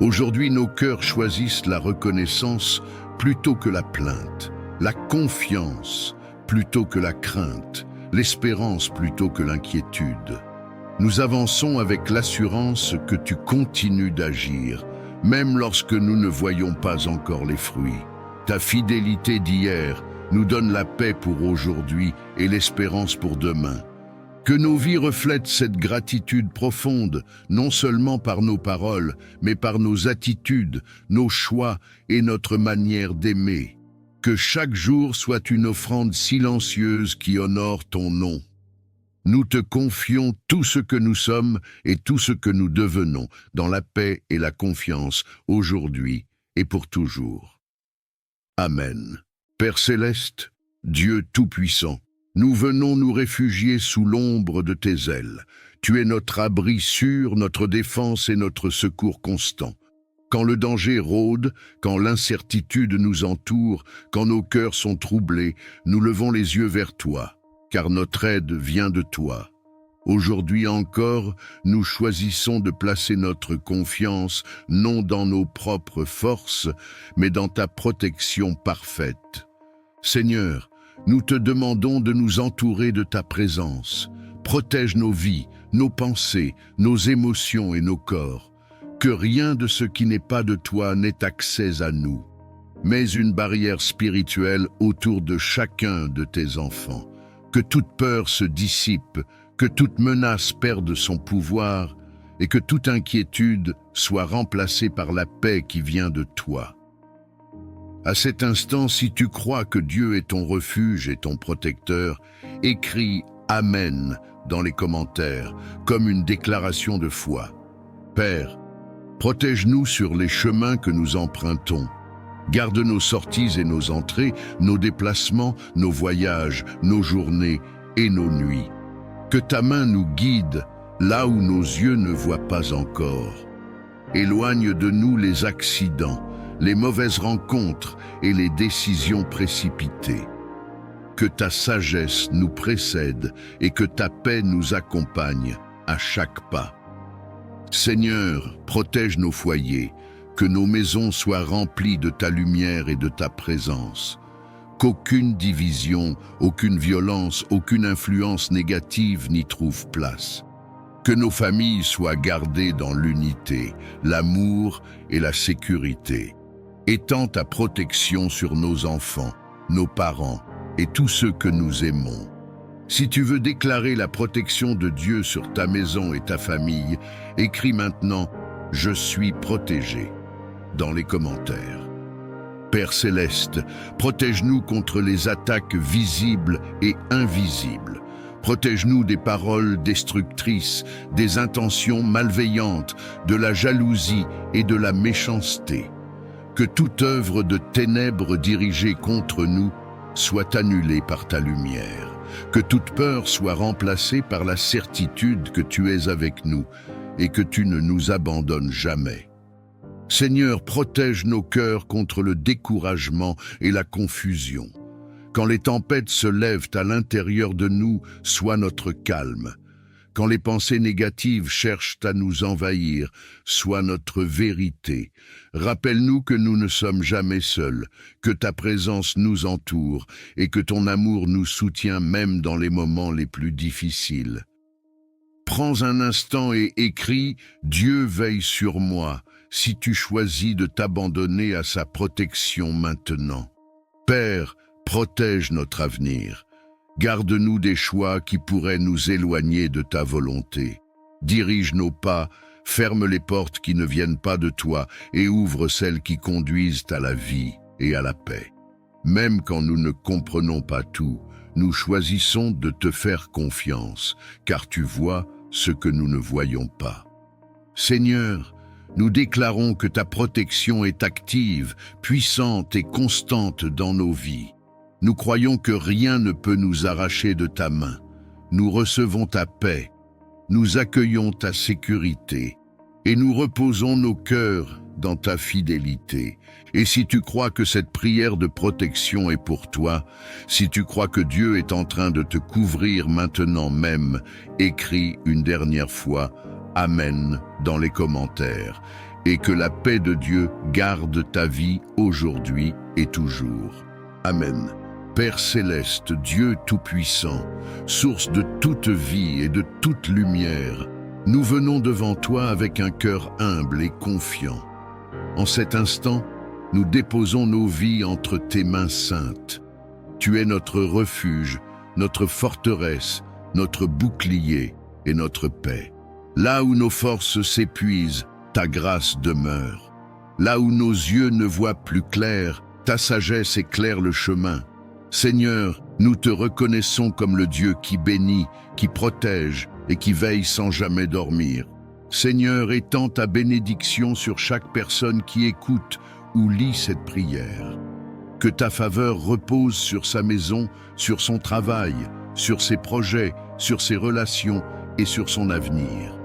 Aujourd'hui, nos cœurs choisissent la reconnaissance plutôt que la plainte, la confiance plutôt que la crainte, l'espérance plutôt que l'inquiétude. Nous avançons avec l'assurance que tu continues d'agir, même lorsque nous ne voyons pas encore les fruits. Ta fidélité d'hier nous donne la paix pour aujourd'hui et l'espérance pour demain. Que nos vies reflètent cette gratitude profonde, non seulement par nos paroles, mais par nos attitudes, nos choix et notre manière d'aimer. Que chaque jour soit une offrande silencieuse qui honore ton nom. Nous te confions tout ce que nous sommes et tout ce que nous devenons dans la paix et la confiance aujourd'hui et pour toujours. Amen. Père céleste, Dieu tout-puissant, nous venons nous réfugier sous l'ombre de tes ailes. Tu es notre abri sûr, notre défense et notre secours constant. Quand le danger rôde, quand l'incertitude nous entoure, quand nos cœurs sont troublés, nous levons les yeux vers toi, car notre aide vient de toi. Aujourd'hui encore, nous choisissons de placer notre confiance non dans nos propres forces, mais dans ta protection parfaite. Seigneur, nous te demandons de nous entourer de ta présence. Protège nos vies, nos pensées, nos émotions et nos corps. Que rien de ce qui n'est pas de toi n'ait accès à nous. Mets une barrière spirituelle autour de chacun de tes enfants. Que toute peur se dissipe, que toute menace perde son pouvoir et que toute inquiétude soit remplacée par la paix qui vient de toi. À cet instant, si tu crois que Dieu est ton refuge et ton protecteur, écris « Amen » dans les commentaires, comme une déclaration de foi. Père, protège-nous sur les chemins que nous empruntons. Garde nos sorties et nos entrées, nos déplacements, nos voyages, nos journées et nos nuits. Que ta main nous guide là où nos yeux ne voient pas encore. Éloigne de nous les accidents, les mauvaises rencontres et les décisions précipitées. Que ta sagesse nous précède et que ta paix nous accompagne à chaque pas. Seigneur, protège nos foyers, que nos maisons soient remplies de ta lumière et de ta présence. Qu'aucune division, aucune violence, aucune influence négative n'y trouve place. Que nos familles soient gardées dans l'unité, l'amour et la sécurité. Étends ta protection sur nos enfants, nos parents et tous ceux que nous aimons. Si tu veux déclarer la protection de Dieu sur ta maison et ta famille, écris maintenant « Je suis protégé » dans les commentaires. Père Céleste, protège-nous contre les attaques visibles et invisibles. Protège-nous des paroles destructrices, des intentions malveillantes, de la jalousie et de la méchanceté. Que toute œuvre de ténèbres dirigée contre nous soit annulée par ta lumière. Que toute peur soit remplacée par la certitude que tu es avec nous et que tu ne nous abandonnes jamais. Seigneur, protège nos cœurs contre le découragement et la confusion. Quand les tempêtes se lèvent à l'intérieur de nous, sois notre calme. Quand les pensées négatives cherchent à nous envahir, sois notre vérité. Rappelle-nous que nous ne sommes jamais seuls, que ta présence nous entoure et que ton amour nous soutient même dans les moments les plus difficiles. Prends un instant et écris « Dieu veille sur moi » si tu choisis de t'abandonner à sa protection maintenant. Père, protège notre avenir. Garde-nous des choix qui pourraient nous éloigner de ta volonté. Dirige nos pas, ferme les portes qui ne viennent pas de toi et ouvre celles qui conduisent à la vie et à la paix. Même quand nous ne comprenons pas tout, nous choisissons de te faire confiance, car tu vois ce que nous ne voyons pas. Seigneur, nous déclarons que ta protection est active, puissante et constante dans nos vies. Nous croyons que rien ne peut nous arracher de ta main. Nous recevons ta paix, nous accueillons ta sécurité et nous reposons nos cœurs dans ta fidélité. Et si tu crois que cette prière de protection est pour toi, si tu crois que Dieu est en train de te couvrir maintenant même, écris une dernière fois « Amen » dans les commentaires et que la paix de Dieu garde ta vie aujourd'hui et toujours. Amen. Père Céleste, Dieu Tout-Puissant, source de toute vie et de toute lumière, nous venons devant toi avec un cœur humble et confiant. En cet instant, nous déposons nos vies entre tes mains saintes. Tu es notre refuge, notre forteresse, notre bouclier et notre paix. Là où nos forces s'épuisent, ta grâce demeure. Là où nos yeux ne voient plus clair, ta sagesse éclaire le chemin. Seigneur, nous te reconnaissons comme le Dieu qui bénit, qui protège et qui veille sans jamais dormir. Seigneur, étends ta bénédiction sur chaque personne qui écoute ou lit cette prière. Que ta faveur repose sur sa maison, sur son travail, sur ses projets, sur ses relations et sur son avenir.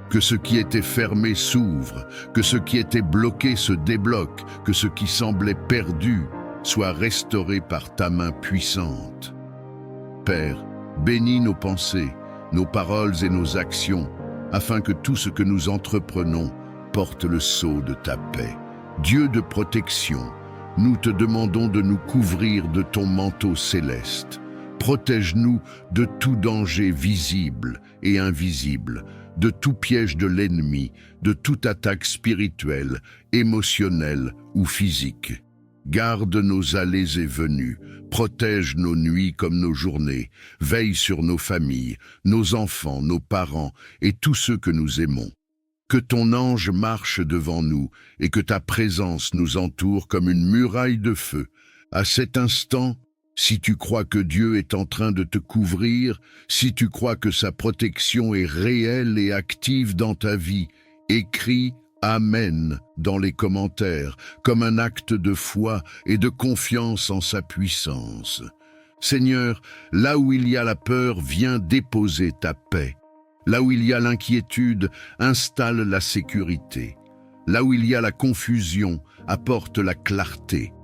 Que ce qui était fermé s'ouvre, que ce qui était bloqué se débloque, que ce qui semblait perdu soit restauré par ta main puissante. Père, bénis nos pensées, nos paroles et nos actions, afin que tout ce que nous entreprenons porte le sceau de ta paix. Dieu de protection, nous te demandons de nous couvrir de ton manteau céleste. Protège-nous de tout danger visible et invisible, de tout piège de l'ennemi, de toute attaque spirituelle, émotionnelle ou physique. Garde nos allées et venues, protège nos nuits comme nos journées, veille sur nos familles, nos enfants, nos parents et tous ceux que nous aimons. Que ton ange marche devant nous et que ta présence nous entoure comme une muraille de feu. À cet instant, si tu crois que Dieu est en train de te couvrir, si tu crois que sa protection est réelle et active dans ta vie, écris Amen dans les commentaires, comme un acte de foi et de confiance en sa puissance. Seigneur, là où il y a la peur, viens déposer ta paix. Là où il y a l'inquiétude, installe la sécurité. Là où il y a la confusion, apporte la clarté.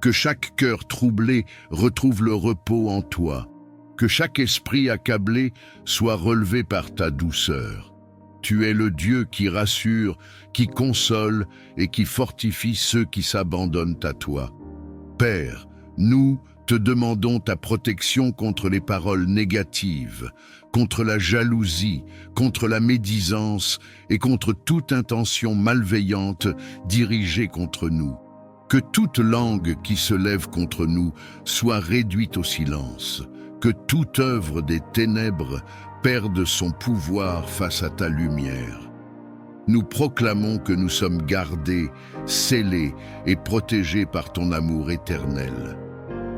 Que chaque cœur troublé retrouve le repos en toi. Que chaque esprit accablé soit relevé par ta douceur. Tu es le Dieu qui rassure, qui console et qui fortifie ceux qui s'abandonnent à toi. Père, nous te demandons ta protection contre les paroles négatives, contre la jalousie, contre la médisance et contre toute intention malveillante dirigée contre nous. Que toute langue qui se lève contre nous soit réduite au silence. Que toute œuvre des ténèbres perde son pouvoir face à ta lumière. Nous proclamons que nous sommes gardés, scellés et protégés par ton amour éternel.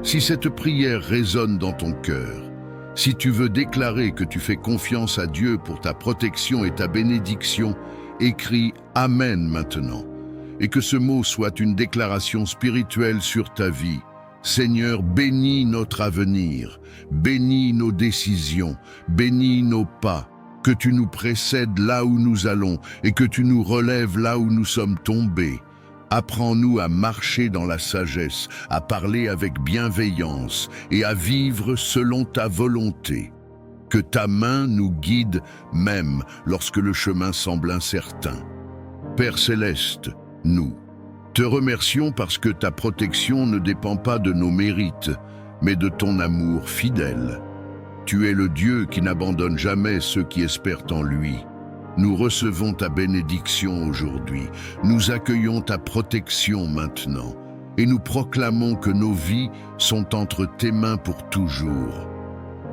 Si cette prière résonne dans ton cœur, si tu veux déclarer que tu fais confiance à Dieu pour ta protection et ta bénédiction, écris Amen maintenant, et que ce mot soit une déclaration spirituelle sur ta vie. Seigneur, bénis notre avenir, bénis nos décisions, bénis nos pas, que tu nous précèdes là où nous allons et que tu nous relèves là où nous sommes tombés. Apprends-nous à marcher dans la sagesse, à parler avec bienveillance et à vivre selon ta volonté. Que ta main nous guide même lorsque le chemin semble incertain. Père céleste, nous te remercions parce que ta protection ne dépend pas de nos mérites, mais de ton amour fidèle. Tu es le Dieu qui n'abandonne jamais ceux qui espèrent en lui. Nous recevons ta bénédiction aujourd'hui, nous accueillons ta protection maintenant, et nous proclamons que nos vies sont entre tes mains pour toujours.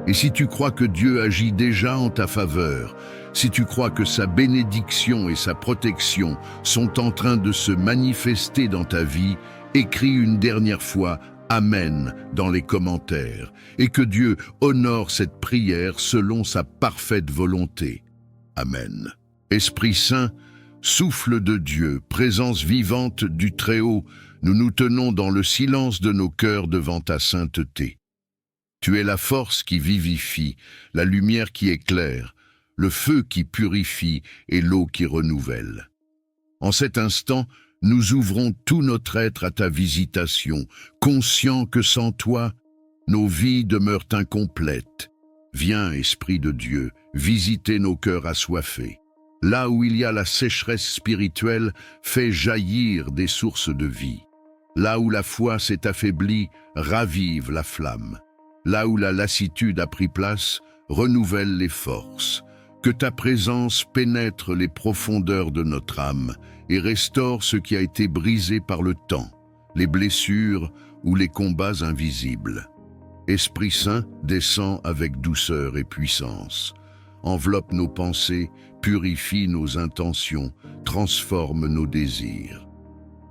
Et si tu crois que Dieu agit déjà en ta faveur, si tu crois que sa bénédiction et sa protection sont en train de se manifester dans ta vie, écris une dernière fois Amen dans les commentaires, et que Dieu honore cette prière selon sa parfaite volonté. Amen. Esprit Saint, souffle de Dieu, présence vivante du Très-Haut, nous nous tenons dans le silence de nos cœurs devant ta sainteté. Tu es la force qui vivifie, la lumière qui éclaire, le feu qui purifie et l'eau qui renouvelle. En cet instant, nous ouvrons tout notre être à ta visitation, conscients que sans toi, nos vies demeurent incomplètes. Viens, Esprit de Dieu, visiter nos cœurs assoiffés. Là où il y a la sécheresse spirituelle, fais jaillir des sources de vie. Là où la foi s'est affaiblie, ravive la flamme. Là où la lassitude a pris place, renouvelle les forces. Que ta présence pénètre les profondeurs de notre âme et restaure ce qui a été brisé par le temps, les blessures ou les combats invisibles. Esprit Saint, descend avec douceur et puissance. Enveloppe nos pensées, purifie nos intentions, transforme nos désirs.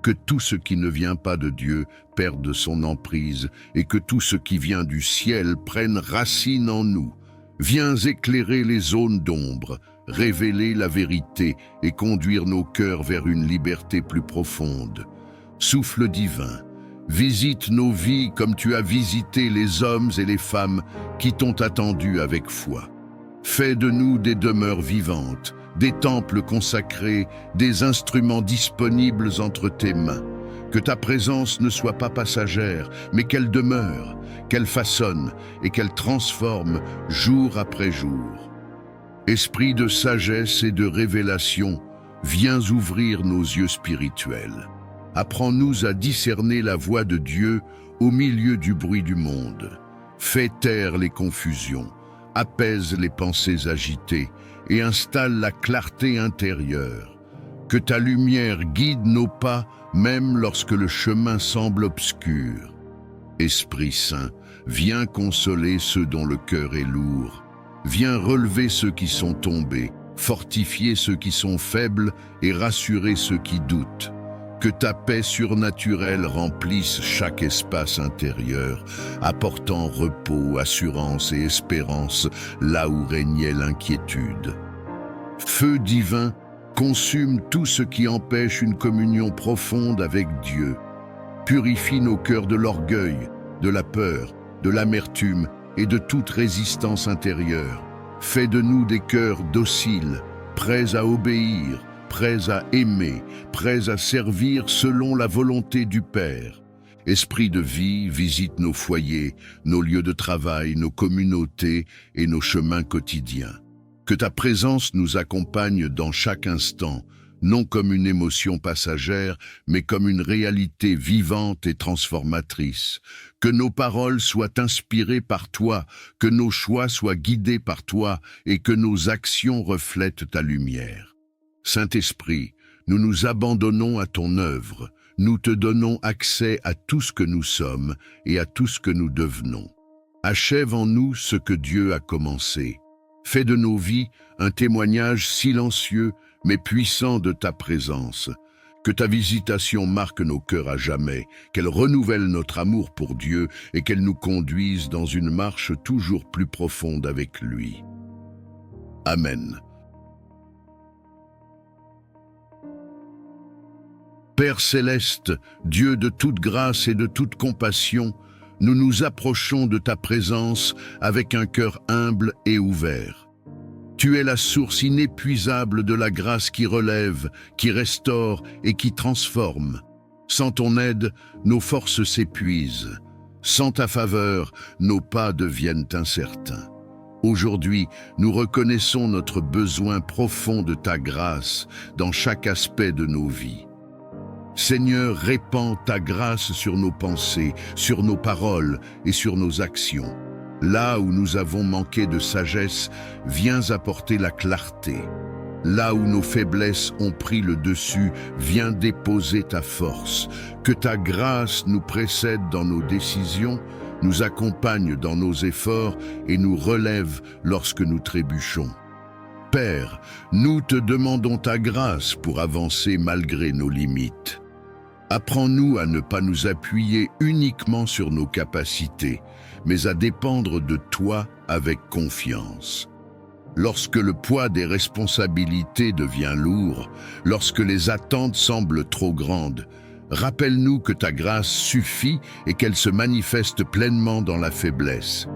Que tout ce qui ne vient pas de Dieu perde son emprise et que tout ce qui vient du ciel prenne racine en nous. Viens éclairer les zones d'ombre, révéler la vérité et conduire nos cœurs vers une liberté plus profonde. Souffle divin, visite nos vies comme tu as visité les hommes et les femmes qui t'ont attendu avec foi. Fais de nous des demeures vivantes, des temples consacrés, des instruments disponibles entre tes mains. Que ta présence ne soit pas passagère, mais qu'elle demeure, qu'elle façonne et qu'elle transforme jour après jour. Esprit de sagesse et de révélation, viens ouvrir nos yeux spirituels. Apprends-nous à discerner la voix de Dieu au milieu du bruit du monde. Fais taire les confusions, apaise les pensées agitées et installe la clarté intérieure. Que ta lumière guide nos pas, même lorsque le chemin semble obscur. Esprit Saint, viens consoler ceux dont le cœur est lourd. Viens relever ceux qui sont tombés, fortifier ceux qui sont faibles et rassurer ceux qui doutent. Que ta paix surnaturelle remplisse chaque espace intérieur, apportant repos, assurance et espérance là où régnait l'inquiétude. Feu divin, consume tout ce qui empêche une communion profonde avec Dieu. Purifie nos cœurs de l'orgueil, de la peur, de l'amertume et de toute résistance intérieure. Fais de nous des cœurs dociles, prêts à obéir, prêts à aimer, prêts à servir selon la volonté du Père. Esprit de vie, visite nos foyers, nos lieux de travail, nos communautés et nos chemins quotidiens. Que ta présence nous accompagne dans chaque instant, non comme une émotion passagère, mais comme une réalité vivante et transformatrice. Que nos paroles soient inspirées par toi, que nos choix soient guidés par toi et que nos actions reflètent ta lumière. Saint-Esprit, nous nous abandonnons à ton œuvre, nous te donnons accès à tout ce que nous sommes et à tout ce que nous devenons. Achève en nous ce que Dieu a commencé. Fais de nos vies un témoignage silencieux mais puissant de ta présence. Que ta visitation marque nos cœurs à jamais, qu'elle renouvelle notre amour pour Dieu et qu'elle nous conduise dans une marche toujours plus profonde avec lui. Amen. Père céleste, Dieu de toute grâce et de toute compassion, nous nous approchons de ta présence avec un cœur humble et ouvert. Tu es la source inépuisable de la grâce qui relève, qui restaure et qui transforme. Sans ton aide, nos forces s'épuisent. Sans ta faveur, nos pas deviennent incertains. Aujourd'hui, nous reconnaissons notre besoin profond de ta grâce dans chaque aspect de nos vies. Seigneur, répands ta grâce sur nos pensées, sur nos paroles et sur nos actions. Là où nous avons manqué de sagesse, viens apporter la clarté. Là où nos faiblesses ont pris le dessus, viens déposer ta force. Que ta grâce nous précède dans nos décisions, nous accompagne dans nos efforts et nous relève lorsque nous trébuchons. Père, nous te demandons ta grâce pour avancer malgré nos limites. Apprends-nous à ne pas nous appuyer uniquement sur nos capacités, mais à dépendre de toi avec confiance. Lorsque le poids des responsabilités devient lourd, lorsque les attentes semblent trop grandes, rappelle-nous que ta grâce suffit et qu'elle se manifeste pleinement dans la faiblesse.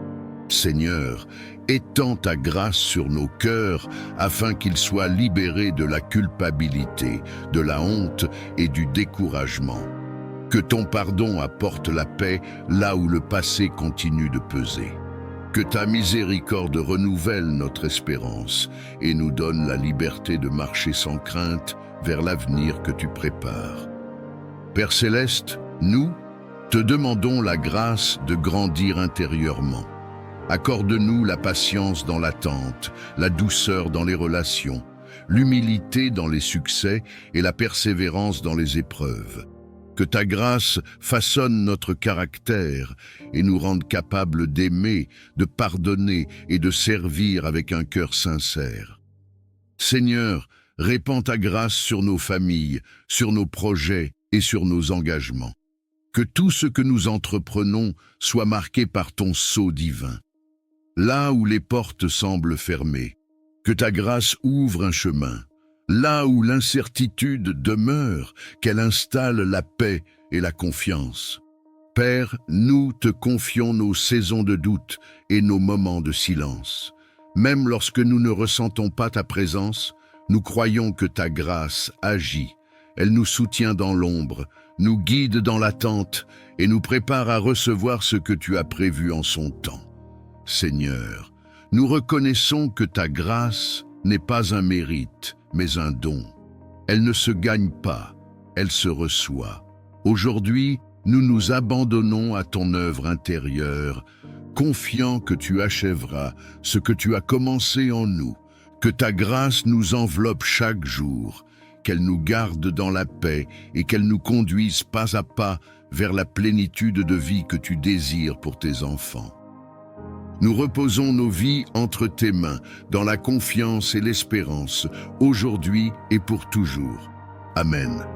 Seigneur, étends ta grâce sur nos cœurs afin qu'ils soient libérés de la culpabilité, de la honte et du découragement. Que ton pardon apporte la paix là où le passé continue de peser. Que ta miséricorde renouvelle notre espérance et nous donne la liberté de marcher sans crainte vers l'avenir que tu prépares. Père céleste, nous te demandons la grâce de grandir intérieurement. Accorde-nous la patience dans l'attente, la douceur dans les relations, l'humilité dans les succès et la persévérance dans les épreuves. Que ta grâce façonne notre caractère et nous rende capables d'aimer, de pardonner et de servir avec un cœur sincère. Seigneur, répands ta grâce sur nos familles, sur nos projets et sur nos engagements. Que tout ce que nous entreprenons soit marqué par ton sceau divin. Là où les portes semblent fermées, que ta grâce ouvre un chemin. Là où l'incertitude demeure, qu'elle installe la paix et la confiance. Père, nous te confions nos saisons de doute et nos moments de silence. Même lorsque nous ne ressentons pas ta présence, nous croyons que ta grâce agit. Elle nous soutient dans l'ombre, nous guide dans l'attente et nous prépare à recevoir ce que tu as prévu en son temps. Seigneur, nous reconnaissons que ta grâce n'est pas un mérite, mais un don. Elle ne se gagne pas, elle se reçoit. Aujourd'hui, nous nous abandonnons à ton œuvre intérieure, confiant que tu achèveras ce que tu as commencé en nous, que ta grâce nous enveloppe chaque jour, qu'elle nous garde dans la paix et qu'elle nous conduise pas à pas vers la plénitude de vie que tu désires pour tes enfants. Nous reposons nos vies entre tes mains, dans la confiance et l'espérance, aujourd'hui et pour toujours. Amen.